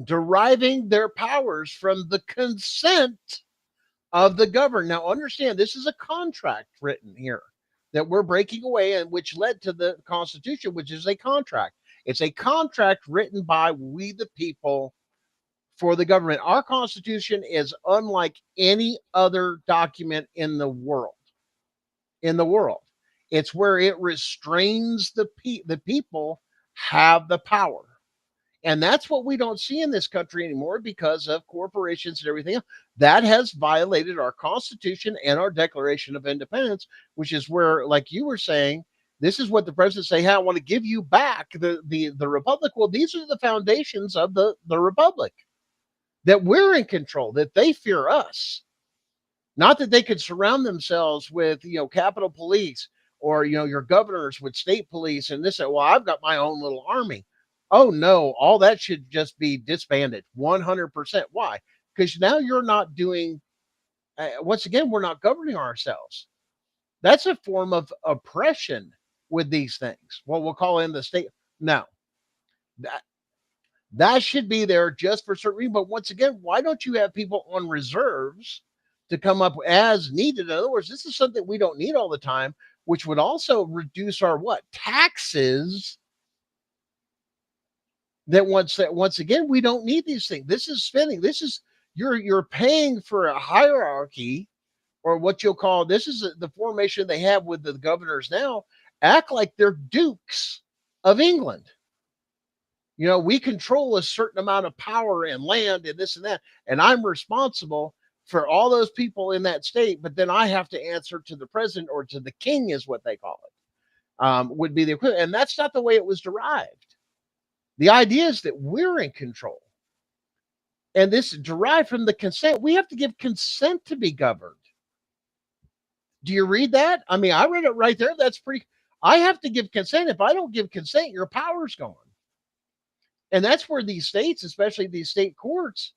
deriving their powers from the consent of the governed. Now, understand, this is a contract written here that we're breaking away, and which led to the Constitution, which is a contract. It's a contract written by we the people for the government. Our Constitution is unlike any other document in the world. In the world, it's where it restrains the people have the power. And that's what we don't see in this country anymore because of corporations and everything else. That has violated our Constitution and our Declaration of Independence, which is where, like you were saying, this is what the president say, hey, I want to give you back the republic. Well, these are the foundations of the republic, that we're in control, that they fear us. Not that they could surround themselves with, Capitol Police, or, your governors with state police and this. Well, I've got my own little army. Oh no, all that should just be disbanded 100%. Why? Because now you're not doing, once again, we're not governing ourselves. That's a form of oppression with these things. What we'll call in the state. No, that, that should be there just for certain reason. But once again, why don't you have people on reserves to come up as needed? In other words, this is something we don't need all the time, which would also reduce our what? Taxes. Once again, we don't need these things. This is spending. This is you're paying for a hierarchy, or what you'll call, this is the formation they have with the governors now, act like they're dukes of England. We control a certain amount of power and land and this and that, and I'm responsible for all those people in that state, but then I have to answer to the president or to the king, is what they call it, would be the equivalent. And that's not the way it was derived. The idea is that we're in control. And this derived from the consent. We have to give consent to be governed. Do you read that? I mean, I read it right there. That's pretty. I have to give consent. If I don't give consent, your power's gone. And that's where these states, especially these state courts,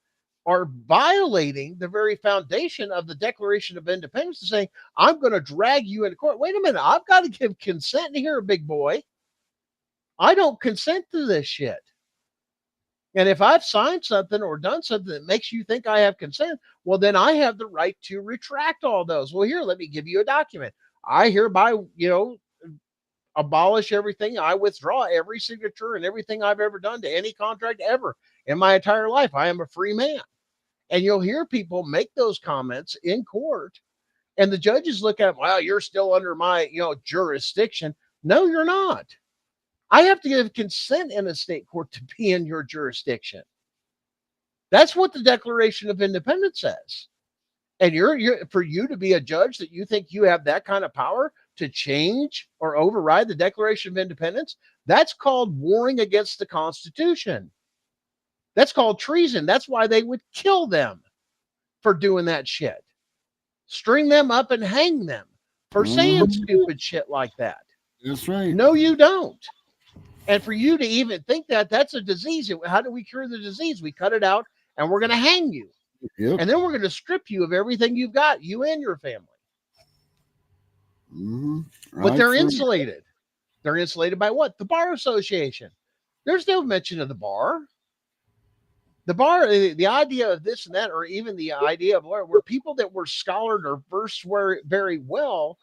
are violating the very foundation of the Declaration of Independence and saying, I'm going to drag you into court. Wait a minute. I've got to give consent here, big boy. I don't consent to this shit. And if I've signed something or done something that makes you think I have consent, well, then I have the right to retract all those. Well, here, let me give you a document. I hereby, abolish everything. I withdraw every signature and everything I've ever done to any contract ever in my entire life. I am a free man. And you'll hear people make those comments in court, and the judges look at, well, you're still under my, jurisdiction. No, you're not. I have to give consent in a state court to be in your jurisdiction. That's what the Declaration of Independence says. And you're for you to be a judge that you think you have that kind of power to change or override the Declaration of Independence, that's called warring against the Constitution. That's called treason. That's why they would kill them for doing that shit. String them up and hang them for saying stupid shit like that. That's right. No, you don't. And for you to even think that, that's a disease. How do we cure the disease? We cut it out and we're going to hang you. Yep. And then we're going to strip you of everything you've got, you and your family. But they're insulated. They're insulated by what? The Bar Association. There's no mention of the bar. The bar, the idea of this and that, or even the idea of where people that were scholared or versed were very well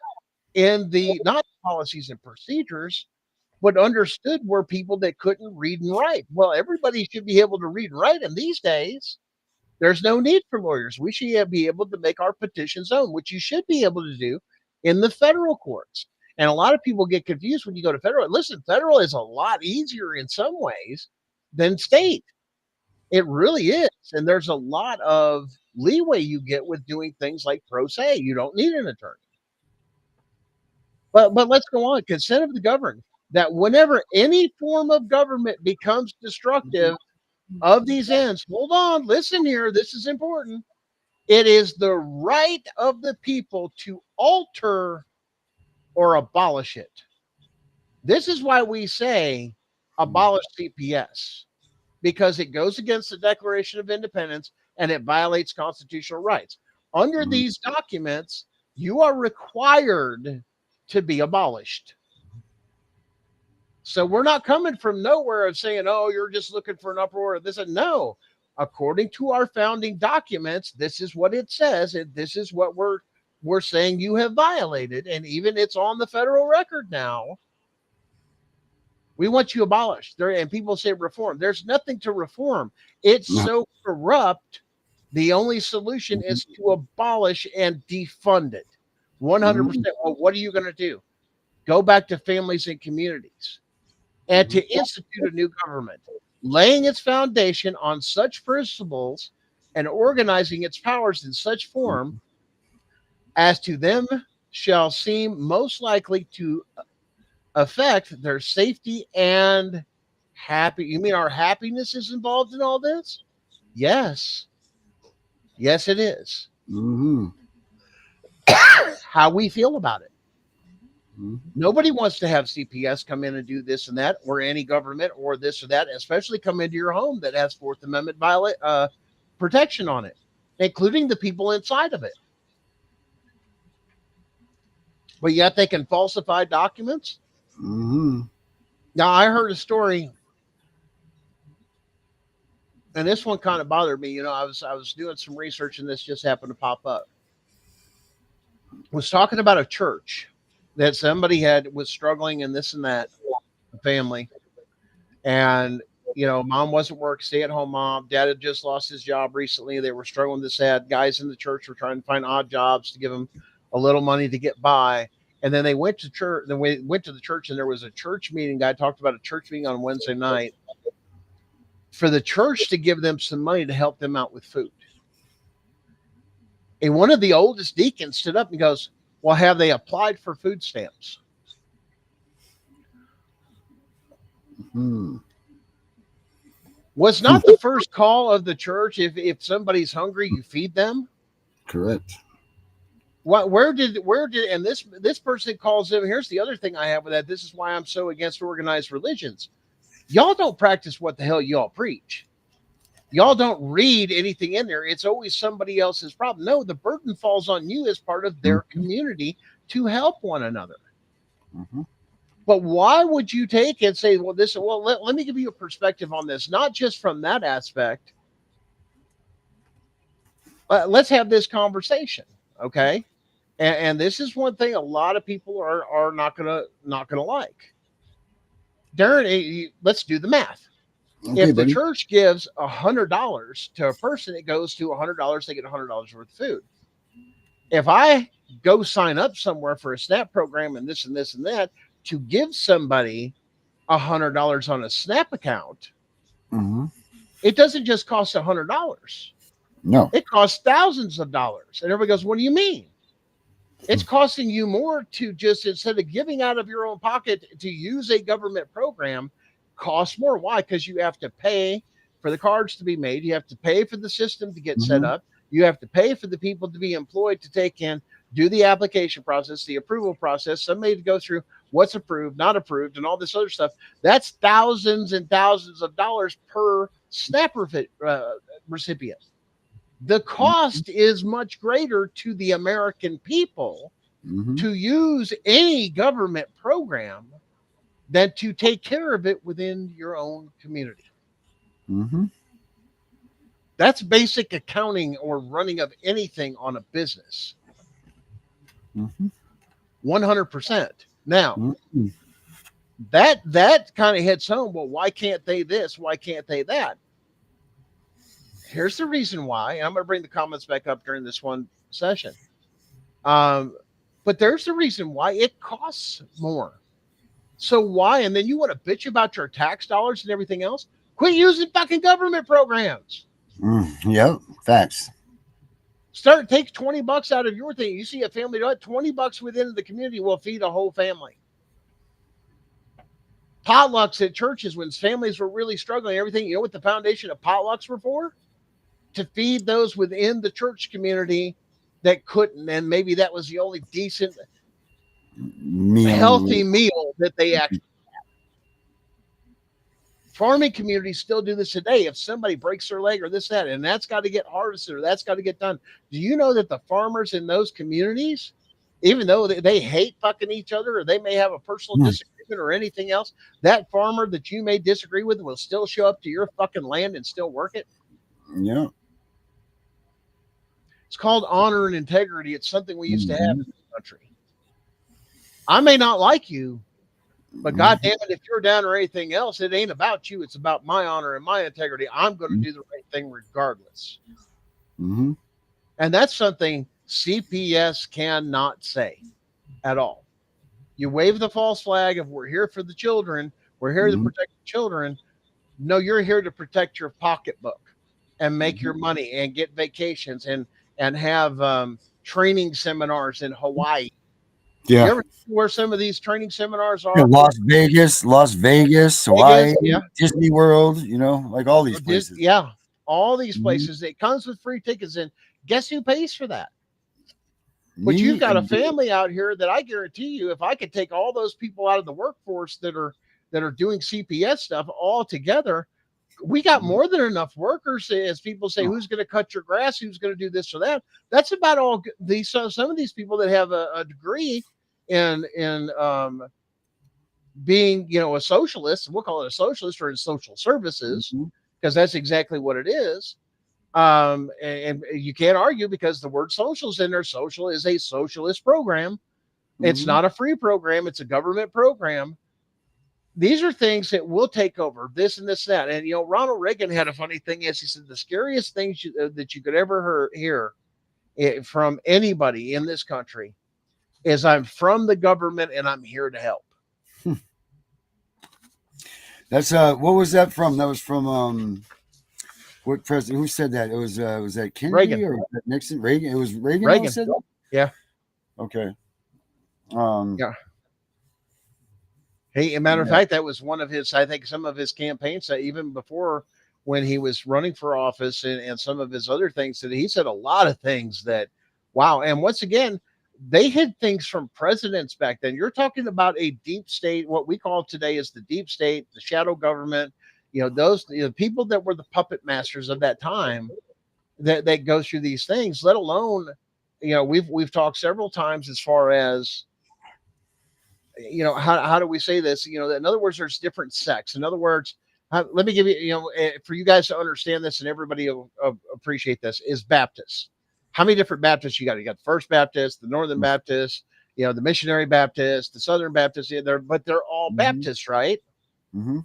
in the not policies and procedures, but understood were people that couldn't read and write. Well, everybody should be able to read and write. And these days, there's no need for lawyers. We should be able to make our petitions known, which you should be able to do in the federal courts. And a lot of people get confused when you go to federal. Listen, federal is a lot easier in some ways than state. It really is. And there's a lot of leeway you get with doing things like pro se. You don't need an attorney. But let's go on. Consent of the governed. That whenever any form of government becomes destructive of these ends, hold on, listen here, this is important. It is the right of the people to alter or abolish it. This is why we say abolish CPS, because it goes against the Declaration of Independence and it violates constitutional rights. Under these documents, you are required to be abolished. So we're not coming from nowhere of saying, oh, you're just looking for an uproar or this. And no, according to our founding documents, this is what it says. And this is what we're saying you have violated. And even it's on the federal record now. We want you abolished. And people say reform. There's nothing to reform. It's so corrupt. The only solution is to abolish and defund it. 100%. Well, what are you going to do? Go back to families and communities and to institute a new government, laying its foundation on such principles and organizing its powers in such form as to them shall seem most likely to affect their safety and happy. You mean our happiness is involved in all this? Yes. Yes, it is. How we feel about it. Nobody wants to have CPS come in and do this and that, or any government or this or that, especially come into your home that has Fourth Amendment protection on it, including the people inside of it. But yet they can falsify documents. Now, I heard a story, and this one kind of bothered me. I was doing some research, and this just happened to pop up. Was talking about a church that somebody was struggling in this and that family. And, mom wasn't working, stay-at-home mom. Dad had just lost his job recently. They were struggling this sad. Guys in the church were trying to find odd jobs to give them a little money to get by. And then they went to church. Then we went to the church, and there was a church meeting. Guy talked about a church meeting on Wednesday night. for the church to give them some money to help them out with food. And one of the oldest deacons stood up and goes, well, have they applied for food stamps? Hmm. Was not the first call of the church, if somebody's hungry, you feed them? Correct. Where did and this person calls them. Here's the other thing I have with that. This is why I'm so against organized religions. Y'all don't practice what the hell y'all preach. Y'all don't read anything in there. It's always somebody else's problem. No, the burden falls on you as part of their community to help one another. Mm-hmm. But why would you take and say, well, let me give you a perspective on this, not just from that aspect. Let's have this conversation, okay? And this is one thing a lot of people are not gonna like. Darren, let's do the math. Okay, If the buddy. church gives $100 to a person, it goes to $100. They get $100 worth of food. If I go sign up somewhere for a SNAP program and this and this and that to give somebody $100 on a SNAP account, Mm-hmm. it doesn't just cost $100. No. It costs thousands of dollars. And everybody goes, what do you mean? It's costing you more to just, instead of giving out of your own pocket to use a government program, costs more. Why? Because you have to pay for the cards to be made. You have to pay for the system to get set up. You have to pay for the people to be employed to take in, do the application process, the approval process, somebody to go through what's approved, not approved, and all this other stuff. That's thousands and thousands of dollars per SNAP recipient. The cost is much greater to the American people to use any government program than to take care of it within your own community. Mm-hmm. That's basic accounting or running of anything on a business. 100%. Now, that kind of hits home. Well, why can't they this? Why can't they that? Here's the reason why. And I'm going to bring the comments back up during this one session. But there's the reason why it costs more. So why? And then you want to bitch about your tax dollars and everything else? Quit using fucking government programs. Yep. Facts. Take $20 out of your thing. You see a family, $20 within the community will feed a whole family. Potlucks at churches when families were really struggling, everything. You know what the foundation of potlucks were for? To feed those within the church community that couldn't, and maybe that was the only decent, healthy meal that they actually had. Farming communities still do this today. If somebody breaks their leg or this, that, and that's got to get harvested or that's got to get done. Do you know that the farmers in those communities, even though they hate fucking each other or they may have a personal disagreement or anything else, that farmer that you may disagree with will still show up to your fucking land and still work it? Yeah. It's called honor and integrity. It's something we used to have in this country. I may not like you, but goddamn it, if you're down or anything else, it ain't about you. It's about my honor and my integrity. I'm going to do the right thing regardless. And that's something CPS cannot say at all. You wave the false flag of we're here for the children. We're here to protect the children. No, you're here to protect your pocketbook and make your money and get vacations and have training seminars in Hawaii. Yeah. You ever see where some of these training seminars are? Las Vegas, Hawaii, yeah. Disney World, like all these places. Yeah. All these places. It comes with free tickets. And guess who pays for that? But you've got a family out here that I guarantee you, if I could take all those people out of the workforce that are doing CPS stuff all together, we got more than enough workers. As people say, who's going to cut your grass? Who's going to do this or that? That's about all these. Some of these people that have a degree in being, a socialist, we'll call it a socialist or in social services, because that's exactly what it is. And you can't argue because the word social is in there. Social is a socialist program. It's not a free program. It's a government program. These are things that will take over this and this, that. And, Ronald Reagan had a funny thing. As he said, the scariest things that you could ever hear from anybody in this country is I'm from the government and I'm here to help. That's what was that from? That was from what president? Who said that? It was that Kennedy Reagan. or was that Nixon? Reagan. It was Reagan that Reagan. said that. Yeah. Okay. Yeah. Hey, a matter of Yeah. fact, that was one of his, I think, some of his campaigns, even before when he was running for office and some of his other things, that he said a lot of things that, wow. And once again, they hid things from presidents back then. You're talking about a deep state, what we call today is the deep state, the shadow government, those people that were the puppet masters of that time that go through these things, let alone, we've talked several times as far as, how do we say this? In other words, there's different sects. In other words, let me give you, for you guys to understand this and everybody will appreciate this, is Baptists. How many different Baptists you got? You got the First Baptist, the Northern Baptist, the Missionary Baptist, the Southern Baptist, but they're all Baptists, right? Mm-hmm.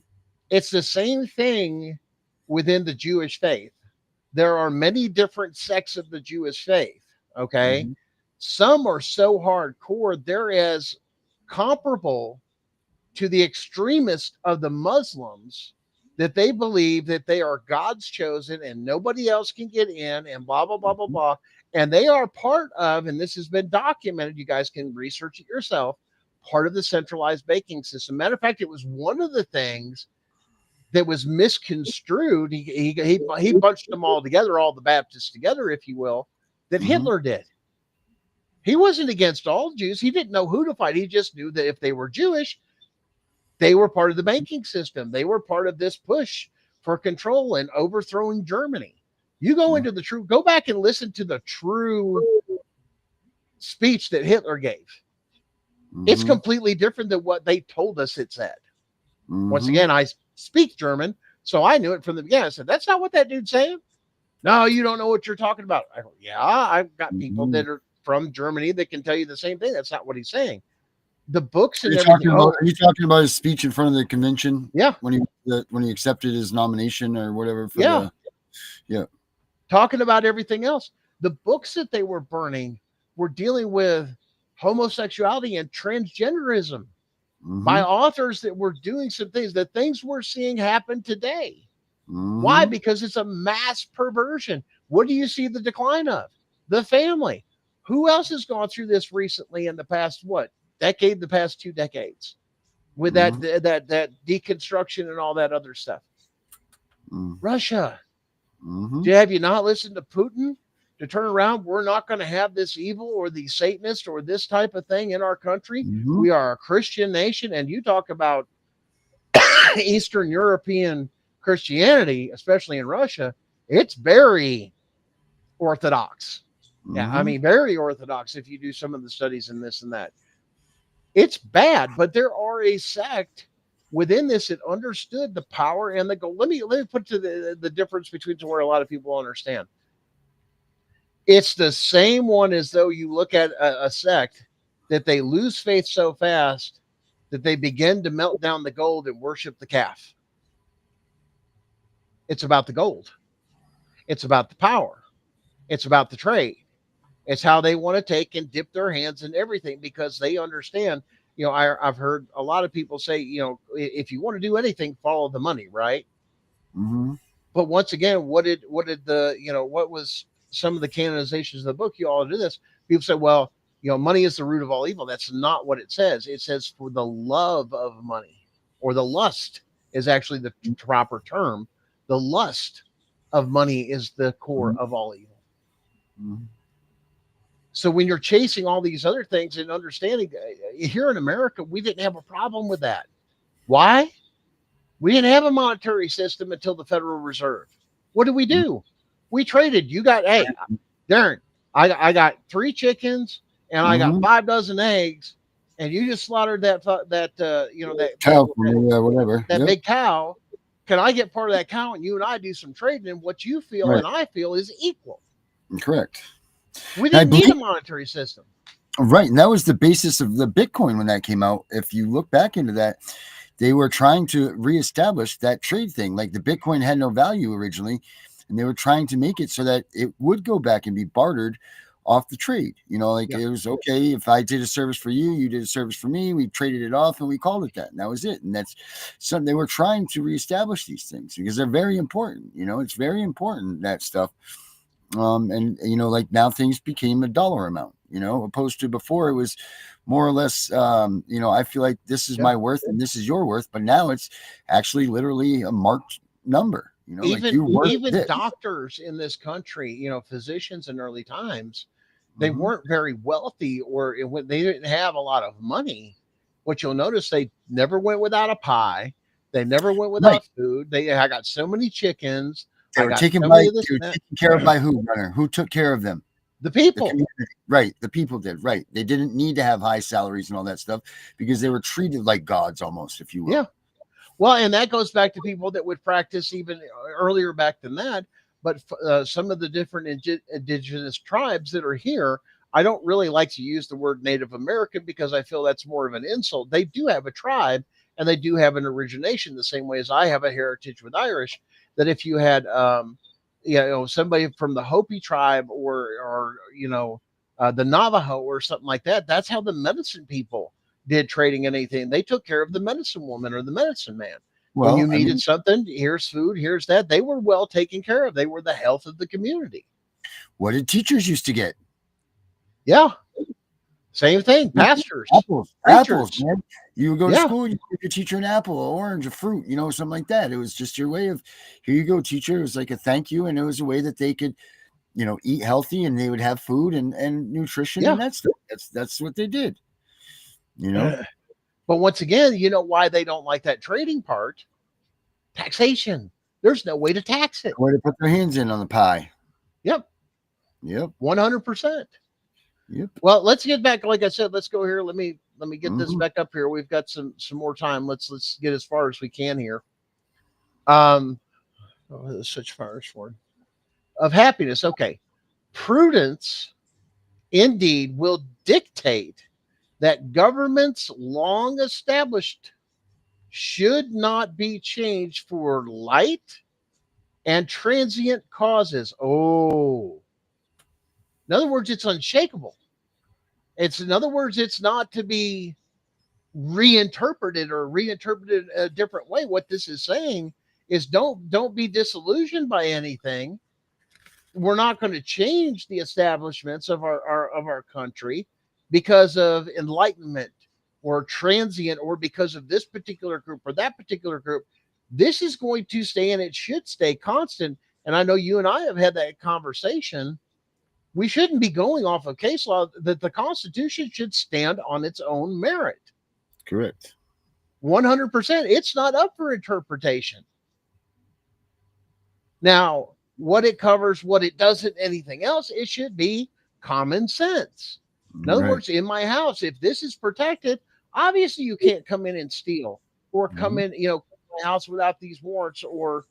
It's the same thing within the Jewish faith. There are many different sects of the Jewish faith. Okay. Mm-hmm. Some are so hardcore, they're as comparable to the extremists of the Muslims, that they believe that they are God's chosen and nobody else can get in and blah, blah, blah, blah, blah. And they are part of, and this has been documented, you guys can research it yourself, part of the centralized banking system. Matter of fact, it was one of the things that was misconstrued. He bunched them all together, all the Baptists together, if you will, that Hitler did. He wasn't against all Jews. He didn't know who to fight. He just knew that if they were Jewish, they were part of the banking system. They were part of this push for control and overthrowing Germany. You go into go back and listen to the true speech that Hitler gave. It's completely different than what they told us it said. Once again, I speak German, so I knew it from the beginning. I said, that's not what that dude's saying. No, you don't know what you're talking about. I go, yeah, I've got people that are from Germany that can tell you the same thing. That's not what he's saying. The books and everything. Are you talking about his speech in front of the convention? Yeah. When he accepted his nomination or whatever. Talking about everything else. The books that they were burning were dealing with homosexuality and transgenderism by authors that were doing some things, the things we're seeing happen today. Why? Because it's a mass perversion. What do you see the decline of? The family. Who else has gone through this recently in the past, decade, the past 2 decades, with that deconstruction and all that other stuff? Russia. Have you not listened to Putin to turn around? We're not going to have this evil or the Satanist or this type of thing in our country. We are a Christian nation. And you talk about Eastern European Christianity, especially in Russia, it's very Orthodox. Yeah, I mean, very Orthodox if you do some of the studies in this and that. It's bad, but there are a sect within this that understood the power and the goal. Let me put to the difference between to where a lot of people understand. It's the same one as though you look at a sect that they lose faith so fast that they begin to melt down the gold and worship the calf. It's about the gold. It's about the power. It's about the trade. It's how they want to take and dip their hands in everything because they understand. I've heard a lot of people say, if you want to do anything, follow the money, right? But once again, what was some of the canonizations of the book? You all do this. People say, well, money is the root of all evil. That's not what it says. It says for the love of money, or the lust is actually the proper term. The lust of money is the core of all evil. So when you're chasing all these other things and understanding, here in America, we didn't have a problem with that. Why? We didn't have a monetary system until the Federal Reserve. What do? We traded. You got, hey, Darren, I got 3 chickens and I got 5 dozen eggs, and you just slaughtered that cow, whatever, that big cow. Can I get part of that cow? And you and I do some trading, and what you feel and I feel is equal. Correct. We didn't need a monetary system. Right. And that was the basis of the Bitcoin when that came out. If you look back into that, they were trying to reestablish that trade thing. Like the Bitcoin had no value originally, and they were trying to make it so that it would go back and be bartered off the trade. Like Yeah. it was okay if I did a service for you, you did a service for me. We traded it off and we called it that, and that was it. And that's something they were trying to reestablish these things because they're very important. It's very important, that stuff. And like now things became a dollar amount. Opposed to before it was more or less. I feel like this is Yeah. my worth and this is your worth, but now it's actually literally a marked number. Like Even you worth even this. doctors in this country, physicians in early times, they Mhm. weren't very wealthy, or when they didn't have a lot of money. What you'll notice, they never went without a pie. They never went Right. without food. I got so many chickens. They I were got taken so by many of this they were and taken care of by who, Runner? Who took care of them? the The people. community. Right. The people did. Right. They didn't need to have high salaries and all that stuff because they were treated like gods almost, if you will. Yeah. Well, and that goes back to people that would practice even earlier back than that. But some of the different indigenous tribes that are here, I don't really like to use the word Native American because I feel that's more of an insult. They do have a tribe and they do have an origination the same way as I have a heritage with Irish. That if you had, somebody from the Hopi tribe or the Navajo or something like that, that's how the medicine people did trading anything. They took care of the medicine woman or the medicine man. When you Well, I needed mean, something, here's food, here's that. They were well taken care of. They were the health of the community. what did teachers used to get? Yeah. Same thing. Pastors, Apples, preachers. man. You would go to Yeah. school, you give your teacher an apple, an orange, a fruit, something like that. It was just your way of, here you go, teacher. It was like a thank you, and it was a way that they could, eat healthy, and they would have food and nutrition Yeah. and that stuff. That's what they did. You know, But once again, you know why they don't like that trading part? Taxation. There's no way to tax it. way to put their hands in on the pie. Yep. Yep. 100%. Yep. Well, let's get back. Like I said, let's go here. Let me get this Mhm. back up here. We've got some more time. Let's get as far as we can here. Such fires for of happiness. Okay. Prudence indeed will dictate that governments long established should not be changed for light and transient causes. Oh, in other words, it's unshakable. In other words, it's not to be reinterpreted a different way. What this is saying is don't be disillusioned by anything. We're not going to change the establishments of our country because of enlightenment or transient or because of this particular group or that particular group. This is going to stay and it should stay constant. And I know you and I have had that conversation. We shouldn't be going off of case law, that the Constitution should stand on its own merit. Correct. 100%. It's not up for interpretation. Now, what it covers, what it doesn't, anything else, it should be common sense. In other Right. words, in my house, if this is protected, obviously you can't come in and steal or come Mhm. in, my house without these warrants or,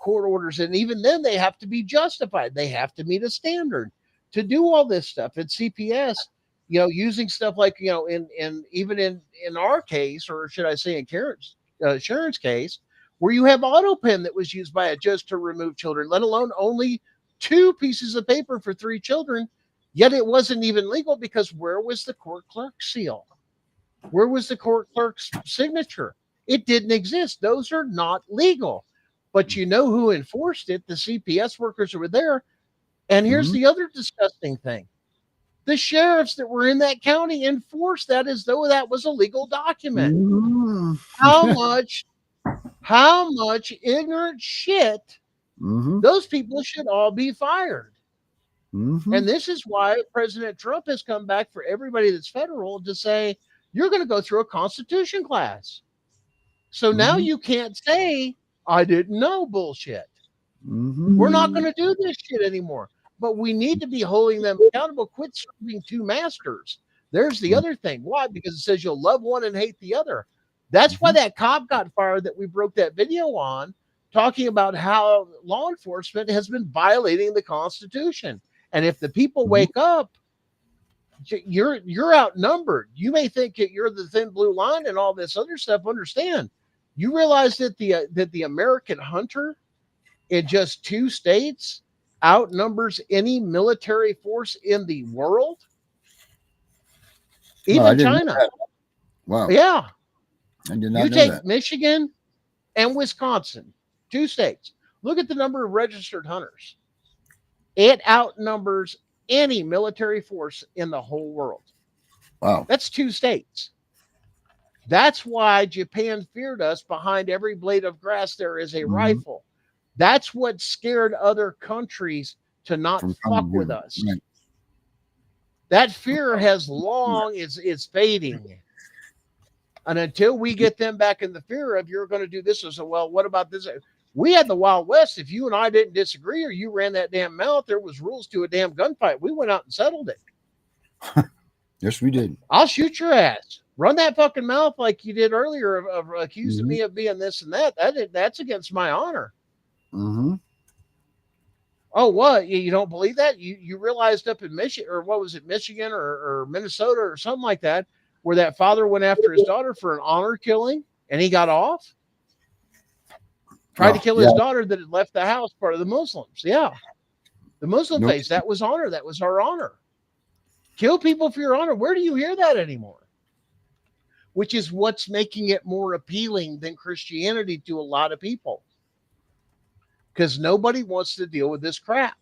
court orders. And even then, they have to be justified. They have to meet a standard to do all this stuff. And CPS, using stuff like, even in our case, or should I say in Sharon's case, where you have auto pen that was used by a judge to remove children, let alone only 2 pieces of paper for 3 children. Yet it wasn't even legal because where was the court clerk's seal? Where was the court clerk's signature? It didn't exist. Those are not legal. But you know who enforced it? The CPS workers who were there. And here's Mhm. the other disgusting thing: the sheriffs that were in that county enforced that as though that was a legal document. Mhm. How much how much ignorant shit. Mhm. Those people should all be fired. Mhm. And this is why President Trump has come back for everybody that's federal to say, you're going to go through a constitution class. So now Mhm. you can't say, I didn't know bullshit. We're not Mhm. going to do this shit anymore. But we need to be holding them accountable. Quit serving 2 masters. There's the other thing. Why? Because it says you'll love one and hate the other. That's why Mhm. that cop got fired that we broke that video on, talking about how law enforcement has been violating the Constitution. And if the people Mhm. wake up, you're outnumbered. You may think that you're the thin blue line and all this other stuff. Understand? You realize that the American hunter in just 2 states outnumbers any military force in the world. I Even didn't know China. that. Wow. Yeah. I did not You know take that. Michigan and Wisconsin, 2 states. Look at the number of registered hunters. It outnumbers any military force in the whole world. Wow. That's 2 states. That's why Japan feared us. Behind every blade of grass, there is a rifle. That's what scared other countries to not From fuck coming with here. us. Right. That fear has long is fading. And until we get them back in the fear of you're going to do this, so well, what about this? We had the Wild West. If you and I didn't disagree or you ran that damn mouth, there was rules to a damn gunfight. We went out and settled it. Yes, we did. I'll shoot your ass. Run that fucking mouth like you did earlier of accusing me of being this and that. That's against my honor. Mm-hmm. Oh, what? You don't believe that? You realized up in Michigan, or what was it, Michigan or Minnesota or something like that, where that father went after his daughter for an honor killing and he got off? Tried to kill his daughter that had left the house, part of the Muslims. Yeah. The Muslim faith, that was honor. That was our honor. Kill people for your honor. Where do you hear that anymore? Which is what's making it more appealing than Christianity to a lot of people. Because nobody wants to deal with this crap.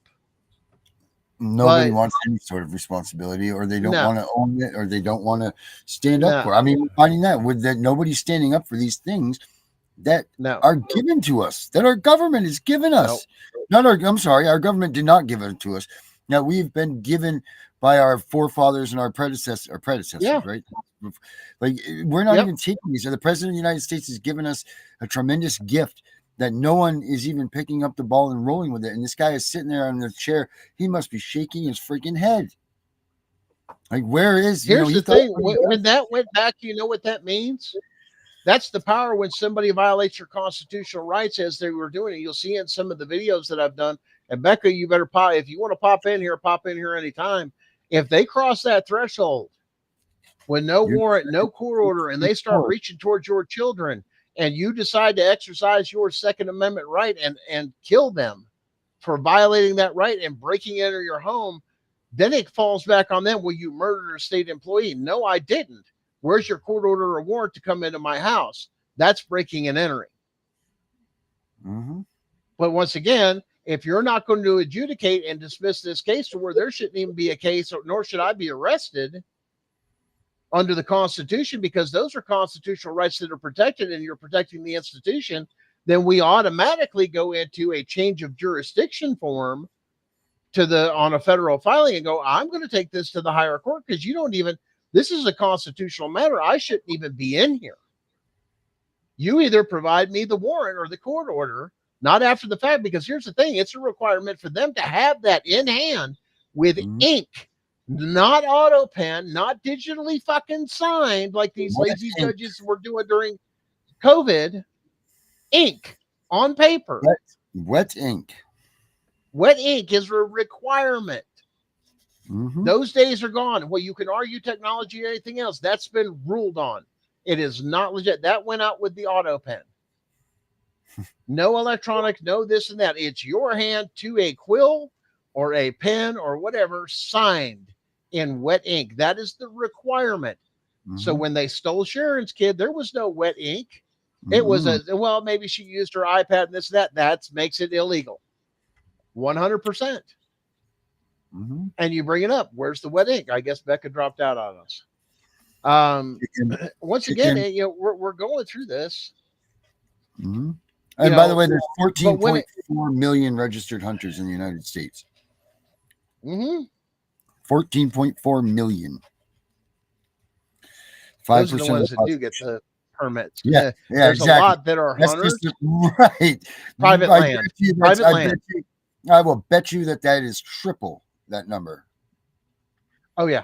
Nobody wants any sort of responsibility, or they don't want to own it, or they don't want to stand up for it. I mean, we're finding that with that nobody's standing up for these things that are given to us, that our government is giving us. Our government did not give it to us. Now, we've been given by our forefathers and our predecessors, right? Like, we're not even taking these. So the president of the United States has given us a tremendous gift that no one is even picking up the ball and rolling with it. And this guy is sitting there on the chair. He must be shaking his freaking head. Like, where is, Here's the thing. When that went back, you know what that means? That's the power when somebody violates your constitutional rights as they were doing it. You'll see in some of the videos that I've done. And Becca, you better pop. If you want to pop in here anytime. If they cross that threshold with no warrant, no court order, and they start reaching towards your children, and you decide to exercise your Second Amendment right and kill them for violating that right and breaking into your home, then it falls back on them. Well, you murdered a state employee. No, I didn't. Where's your court order or warrant to come into my house? That's breaking and entering. Mm-hmm. But once again, if you're not going to adjudicate and dismiss this case to where there shouldn't even be a case, nor should I be arrested under the Constitution, because those are constitutional rights that are protected and you're protecting the institution, then we automatically go into a change of jurisdiction form on a federal filing and go, I'm going to take this to the higher court because this is a constitutional matter. I shouldn't even be in here. You either provide me the warrant or the court order, not after the fact, because here's the thing. It's a requirement for them to have that in hand with ink, not auto pen, not digitally fucking signed like these lazy judges were doing during COVID. Ink on paper. Wet ink. Wet ink is a requirement. Mm-hmm. Those days are gone. Well, you can argue technology or anything else. That's been ruled on. It is not legit. That went out with the auto pen. No electronic, no this and that. It's your hand to a quill or a pen or whatever signed in wet ink. That is the requirement. Mm-hmm. So when they stole Sharon's kid, there was no wet ink. It was maybe she used her iPad and this and that. That makes it illegal. 100%. Mm-hmm. And you bring it up. Where's the wet ink? I guess Becca dropped out on us. Once again, we're going through this. Mm-hmm. And by the way, there's 14.4 million registered hunters in the United States. Mm-hmm. 14.4 million. Those are the ones that do get the permits. Yeah, there's exactly. A lot that are hunters. Right. Private land. I will bet you that is triple that number. Oh, yeah.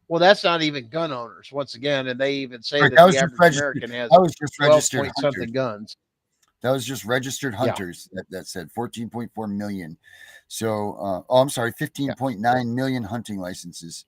Well, that's not even gun owners, once again, and they even say that the average American has 12 something guns. That was just registered hunters that said 14.4 million. So, 15.9 million hunting licenses.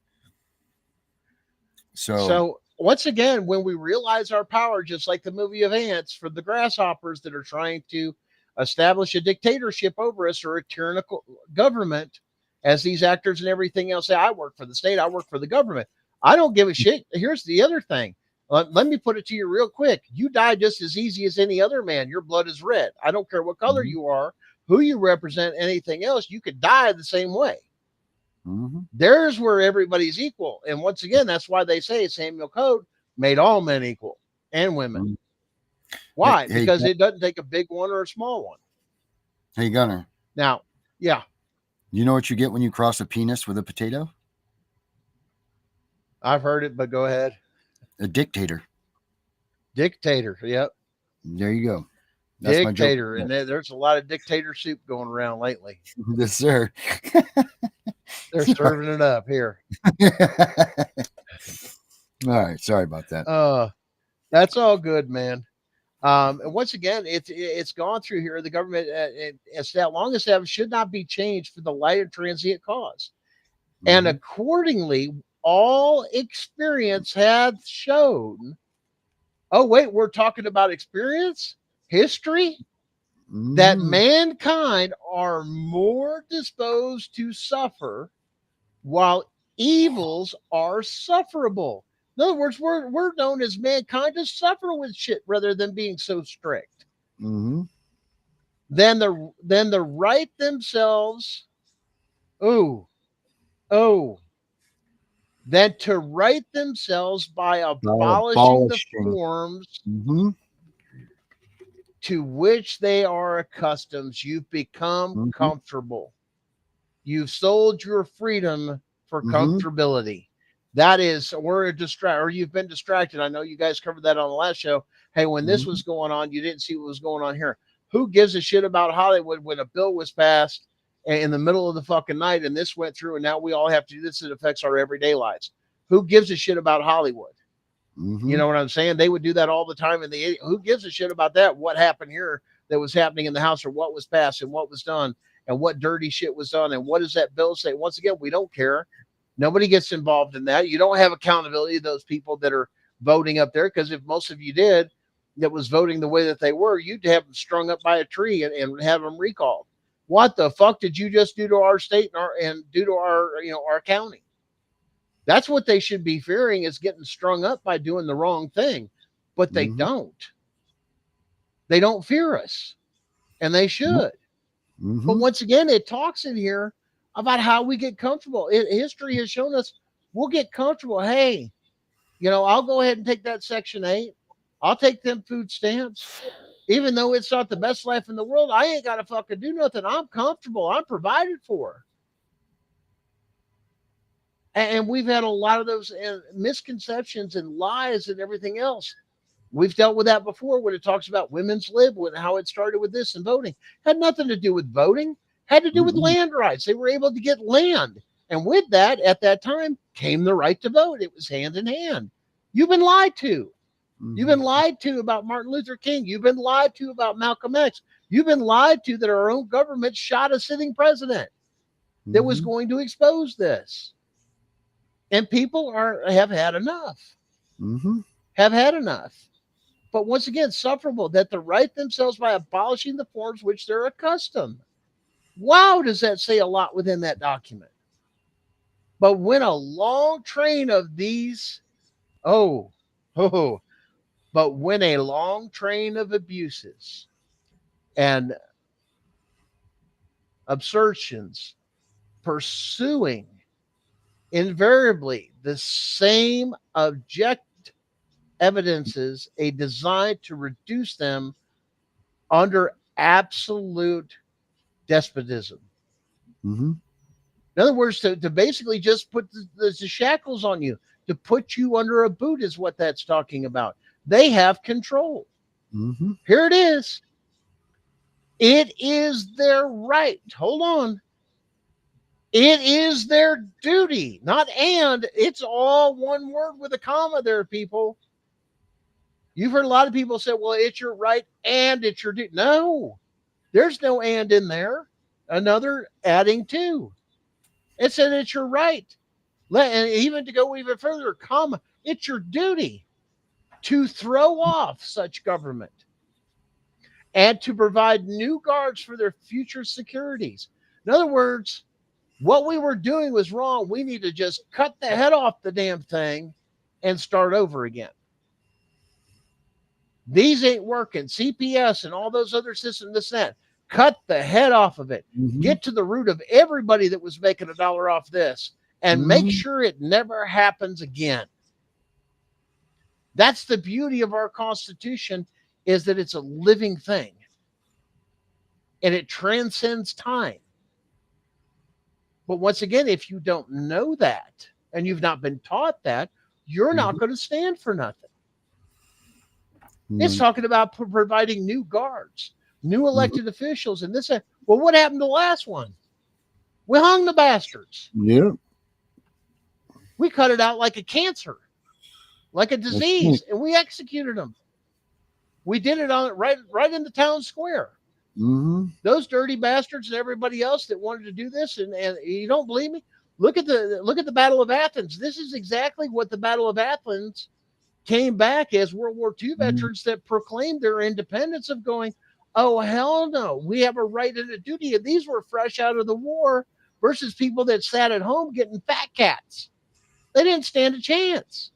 So once again, when we realize our power, just like the movie of Ants, for the grasshoppers that are trying to establish a dictatorship over us or a tyrannical government as these actors and everything else say, I work for the state, I work for the government. I don't give a shit. Here's the other thing. Let me put it to you real quick. You die just as easy as any other man. Your blood is red. I don't care what color you are, who you represent, anything else. You could die the same way. There's where everybody's equal. And once again, that's why they say Samuel Code made all men equal and women. Why? Hey, because it doesn't take a big one or a small one. Hey, Gunner. Now, yeah. You know what you get when you cross a penis with a potato? I've heard it, but go ahead. A dictator. Dictator. Yep. There you go. That's Dictator. My joke. And there's a lot of dictator soup going around lately. Yes, sir. They're serving it up here. All right. Sorry about that. That's all good, man. And once again, it's gone through here. The government, it's that long established, should not be changed for the light and transient cause. And accordingly, all experience hath shown. Oh, wait, we're talking about experience, history, that mankind are more disposed to suffer while evils are sufferable. In other words, we're known as mankind to suffer with shit rather than being so strict. Then the right themselves, then to right themselves by abolishing the forms to which they are accustomed. You've become comfortable. You've sold your freedom for comfortability. That is, or you've been distracted. I know you guys covered that on the last show. Hey, when this was going on, you didn't see what was going on here. Who gives a shit about Hollywood when a bill was passed in the middle of the fucking night and this went through and now we all have to do this? It affects our everyday lives. Who gives a shit about Hollywood? You know what I'm saying? They would do that all the time. And who gives a shit about that? What happened here that was happening in the House, or what was passed and what was done and what dirty shit was done? And what does that bill say? Once again, we don't care. Nobody gets involved in that. You don't have accountability of those people that are voting up there, because if most of you did, that was voting the way that they were, you'd have them strung up by a tree and have them recalled. What the fuck did you just do to our state and do to our county? That's what they should be fearing, is getting strung up by doing the wrong thing. But they don't. They don't fear us. And they should. But once again, it talks in here about how we get comfortable. History has shown us we'll get comfortable. Hey, I'll go ahead and take that Section 8. I'll take them food stamps. Even though it's not the best life in the world, I ain't got to fucking do nothing. I'm comfortable. I'm provided for. And we've had a lot of those misconceptions and lies and everything else. We've dealt with that before when it talks about women's lib, how it started with this and voting. Had nothing to do with voting. Had to do with land rights. They were able to get land. And with that, at that time, came the right to vote. It was hand in hand. You've been lied to. You've been lied to about Martin Luther King. You've been lied to about Malcolm X. You've been lied to that our own government shot a sitting president that was going to expose this. And people have had enough. Have had enough. But once again, sufferable, that to right themselves by abolishing the forms which they're accustomed. Wow, does that say a lot within that document? But when a long train of these, but when a long train of abuses and absurtions pursuing invariably the same object evidences, a design to reduce them under absolute despotism. In other words, to basically just put the shackles on you, to put you under a boot is what that's talking about. They have control. Here it is. It is their right. Hold on. It is their duty, not and. It's all one word with a comma there, people. You've heard a lot of people say, well, it's your right and it's your duty. No, there's no and in there. Another adding to. It said it's your right. And even to go even further, comma, it's your duty to throw off such government and to provide new guards for their future securities. In other words, what we were doing was wrong. We need to just cut the head off the damn thing and start over again. These ain't working. CPS and all those other systems, this and that. Cut the head off of it. Get to the root of everybody that was making a dollar off this and make sure it never happens again. That's the beauty of our Constitution, is that it's a living thing and it transcends time. But once again, if you don't know that and you've not been taught that, you're not going to stand for nothing. It's talking about providing new guards, new elected officials, and this. Well, what happened to the last one? We hung the bastards. Yeah. We cut it out like a cancer, like a disease, and we executed them. We did it on right in the town square. Those dirty bastards and everybody else that wanted to do this, and you don't believe me? Look at the Battle of Athens. This is exactly what the Battle of Athens came back as World War II veterans that proclaimed their independence, of going, oh, hell no, we have a right and a duty. And these were fresh out of the war versus people that sat at home getting fat cats. They didn't stand a chance.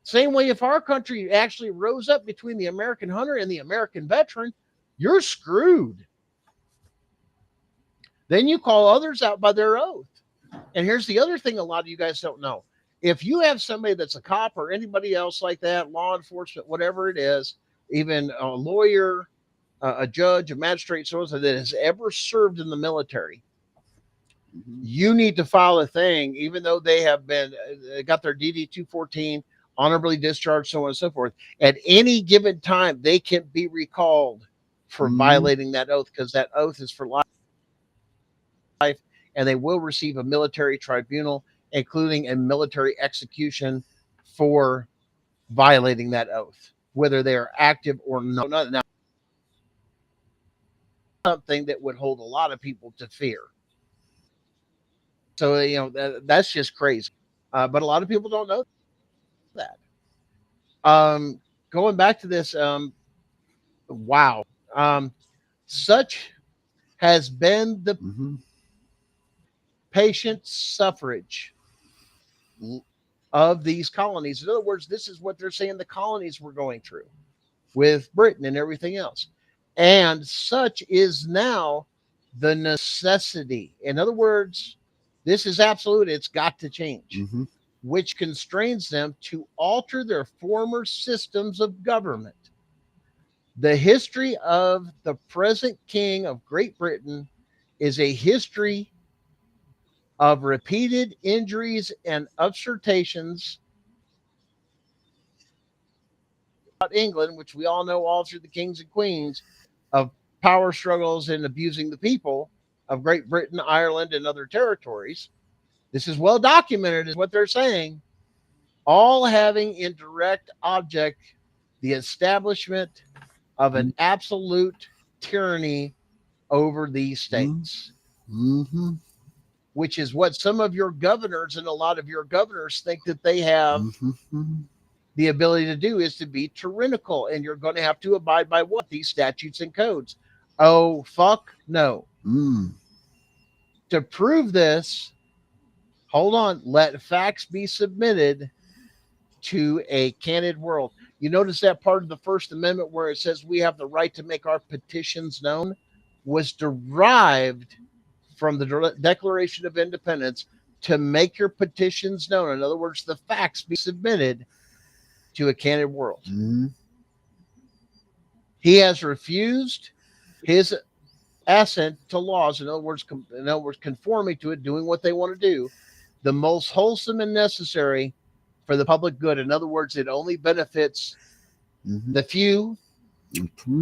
Same way, if our country actually rose up between the American hunter and the American veteran, you're screwed. Then you call others out by their oath. And here's the other thing a lot of you guys don't know. If you have somebody that's a cop or anybody else like that, law enforcement, whatever it is, even a lawyer, a judge, a magistrate, so that has ever served in the military, you need to file a thing, even though they have been got their DD 214, honorably discharged, so on and so forth. At any given time, they can be recalled for violating that oath, because that oath is for life, and they will receive a military tribunal, including a military execution for violating that oath, whether they are active or not. Now, something that would hold a lot of people to fear. So, that's just crazy. But a lot of people don't know that. Going back to this, wow. Such has been the patient suffrage of these colonies. In other words, this is what they're saying the colonies were going through with Britain and everything else. And such is now the necessity. In other words, this is absolute. It's got to change, which constrains them to alter their former systems of government. The history of the present king of Great Britain is a history of repeated injuries and usurpations about England, which we all know all through the kings and queens, of power struggles and abusing the people of Great Britain, Ireland, and other territories. This is well documented, is what they're saying, all having in direct object the establishment of an absolute tyranny over these states. Which is what some of your governors and a lot of your governors think that they have the ability to do, is to be tyrannical. And you're going to have to abide by what? These statutes and codes. Oh, fuck no. To prove this, hold on, let facts be submitted to a candid world. You notice that part of the First Amendment where it says we have the right to make our petitions known was derived from the Declaration of Independence, to make your petitions known. In other words, the facts be submitted to a candid world. He has refused his assent to laws. In other words, conforming to it, doing what they want to do, the most wholesome and necessary for the public good. In other words, it only benefits the few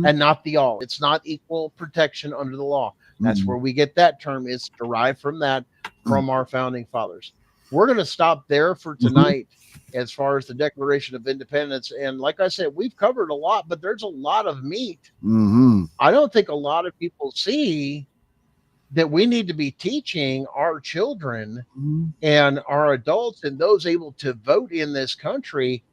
and not the all. It's not equal protection under the law. That's where we get that term. It's derived from that, from our founding fathers. We're going to stop there for tonight as far as the Declaration of Independence. And like I said, we've covered a lot, but there's a lot of meat. I don't think a lot of people see that we need to be teaching our children and our adults and those able to vote in this country.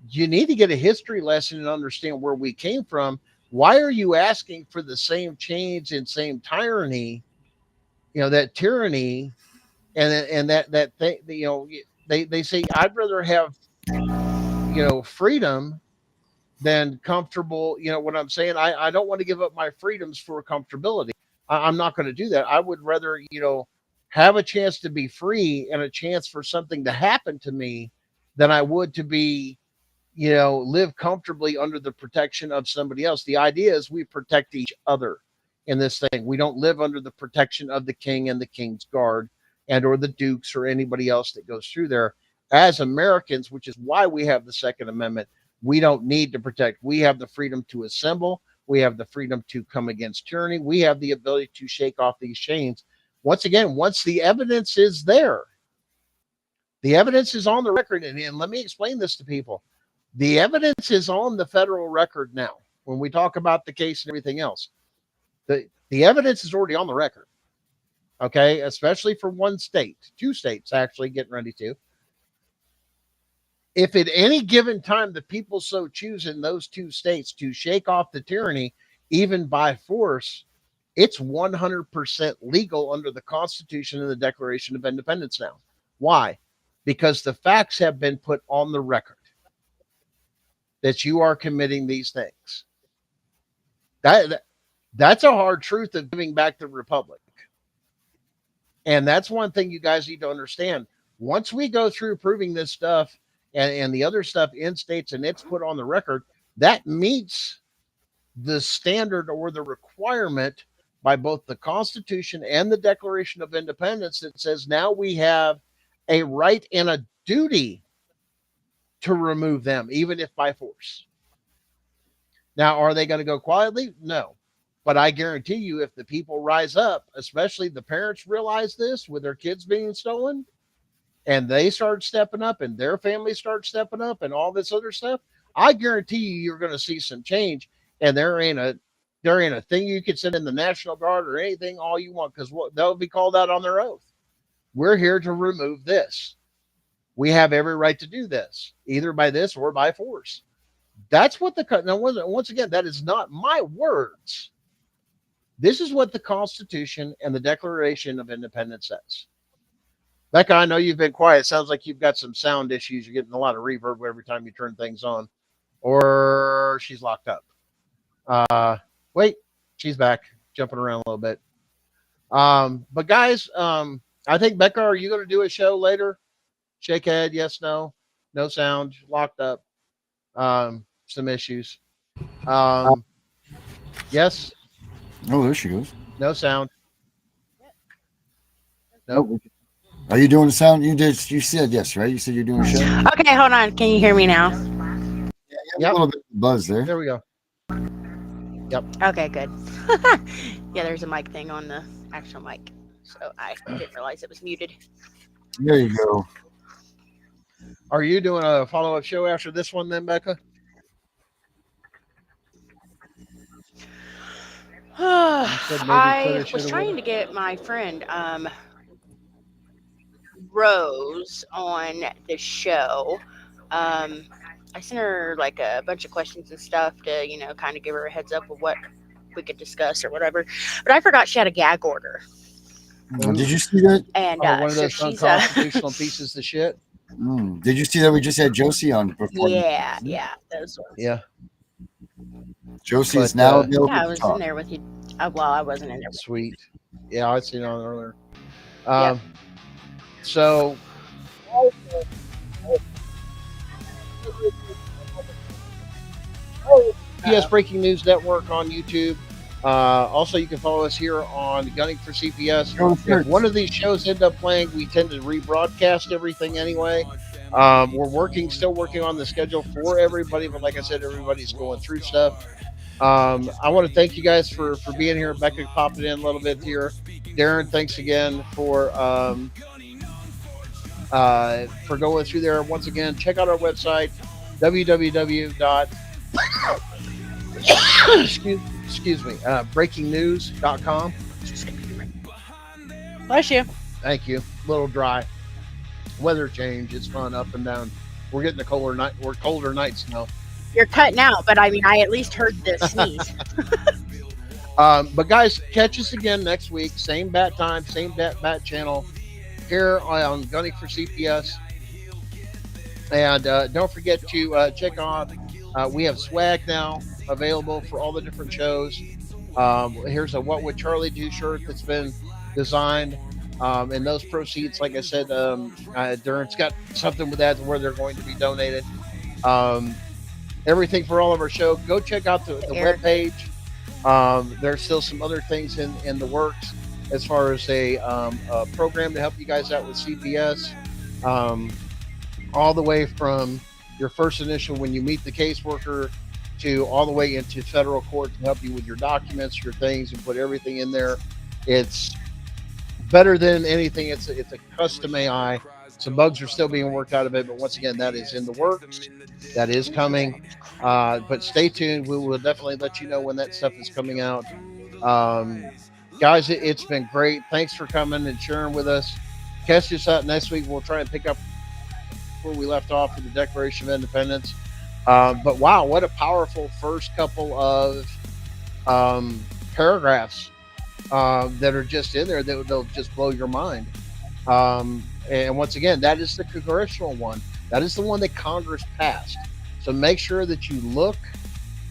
You need to get a history lesson and understand where we came from, Why are you asking for the same change and same tyranny, that tyranny, and that thing, they say, I'd rather have, freedom than comfortable. You know what I'm saying? I don't want to give up my freedoms for comfortability. I'm not going to do that. I would rather, have a chance to be free and a chance for something to happen to me than I would to be, live comfortably under the protection of somebody else. The idea is we protect each other in this thing. We don't live under the protection of the king and the king's guard and or the dukes or anybody else that goes through there. As Americans, which is why we have the Second Amendment, we don't need to protect. We have the freedom to assemble. We have the freedom to come against tyranny. We have the ability to shake off these chains. Once again, once the evidence is there, the evidence is on the record. And let me explain this to people. The evidence is on the federal record now. When we talk about the case and everything else, the evidence is already on the record. Okay, especially for one state, two states actually getting ready to. If at any given time the people so choose in those two states to shake off the tyranny, even by force, it's 100% legal under the Constitution and the Declaration of Independence now. Why? Because the facts have been put on the record that you are committing these things. That's a hard truth of giving back the republic. And that's one thing you guys need to understand. Once we go through proving this stuff and the other stuff in states and it's put on the record, that meets the standard or the requirement by both the Constitution and the Declaration of Independence that says now we have a right and a duty to remove them, even if by force. Now, are they going to go quietly? No. But I guarantee you, if the people rise up, especially the parents realize this with their kids being stolen, and they start stepping up and their family starts stepping up and all this other stuff, I guarantee you're going to see some change. And there ain't a thing you can send in the National Guard or anything all you want, because they'll be called out on their oath. We're here to remove this. We have every right to do this, either by this or by force. That's what now, once again, that is not my words. This is what the Constitution and the Declaration of Independence says. Becca, I know you've been quiet. It sounds like you've got some sound issues. You're getting a lot of reverb every time you turn things on, or she's locked up. Wait, she's back, jumping around a little bit. But guys, I think, Becca, are you going to do a show later? Shake head, yes, no, no sound, locked up. Some issues. Yes. Oh, there she goes. No sound. No. Are you doing the sound? You said yes, right? You said you're doing a show. Okay, hold on. Can you hear me now? Yeah, a little bit of buzz there. There we go. Yep. Okay, good. Yeah, there's a mic thing on the actual mic, so I didn't realize it was muted. There you go. Are you doing a follow-up show after this one then, Becca? I was trying to get my friend Rose on the show. I sent her like a bunch of questions and stuff to, kind of give her a heads up of what we could discuss or whatever. But I forgot she had a gag order. Did you see that? And one of so those she's unconstitutional pieces of shit. Did you see that we just had Josie on before? yeah, those ones. Yeah. Josie is now available. Yeah, I was in there with you. Well, I wasn't in there. Sweet. Yeah, I'd seen it on earlier. Yep. So CPS Breaking News Network on YouTube. Also, you can follow us here on Gunning for CPS. If one of these shows end up playing, we tend to rebroadcast everything anyway. We're still working on the schedule for everybody, but like I said, everybody's going through stuff. I want to thank you guys for being here. Becca popping in a little bit here. Darren, thanks again for going through there. Once again, check out our website, breakingnews.com. Bless you. Thank you. A little dry. Weather change. It's fun up and down. We're getting a colder night. We're colder nights now. You're cutting out, but I mean, I at least heard the sneeze. But guys, catch us again next week. Same bat time, same bat channel here on Gunning for CPS. And don't forget to check out, we have swag now available for all the different shows. Here's a What Would Charlie Do shirt that's been designed. And those proceeds, like I said, Durant's got something with that where they're going to be donated. Everything for all of our show. Go check out the web page. There's still some other things in the works as far as a program to help you guys out with CPS. All the way from your first initial when you meet the caseworker to all the way into federal court to help you with your documents, your things, and put everything in there. It's better than anything. It's a custom AI. Some bugs are still being worked out of it, but once again, that is in the works. That is coming. But stay tuned. We will definitely let you know when that stuff is coming out. Guys, it's been great. Thanks for coming and sharing with us. Catch us out next week. We'll try and pick up where we left off with the Declaration of Independence. But wow, what a powerful first couple of paragraphs that are just in there that they'll just blow your mind. And once again, that is the congressional one. That is the one that Congress passed. So make sure that you look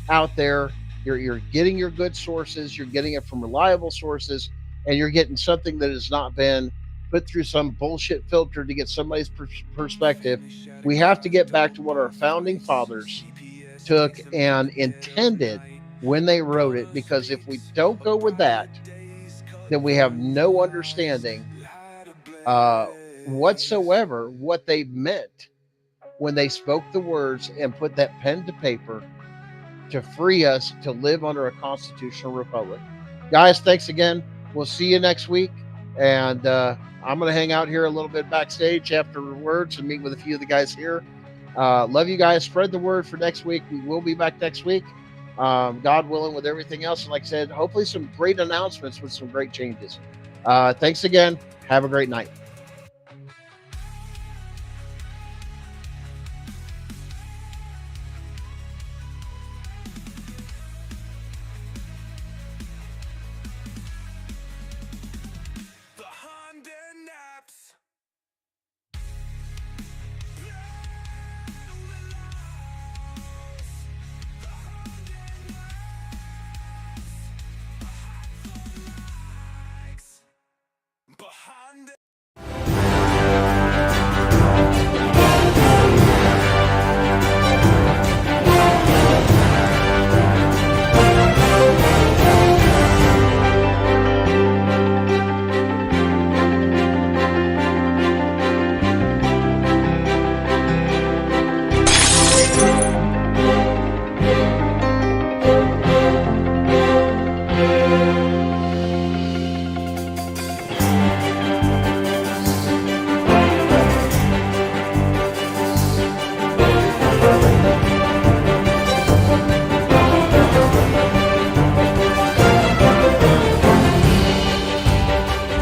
out there. You're getting your good sources. You're getting it from reliable sources, and you're getting something that has not been put through some bullshit filter to get somebody's perspective. We have to get back to what our founding fathers took and intended when they wrote it, because if we don't go with that, then we have no understanding whatsoever what they meant when they spoke the words and put that pen to paper to free us to live under a constitutional republic. Guys, thanks again. We'll see you next week. And I'm going to hang out here a little bit backstage afterwards and meet with a few of the guys here. Love you guys. Spread the word for next week. We will be back next week, God willing, with everything else. And like I said, hopefully some great announcements with some great changes. Thanks again. Have a great night.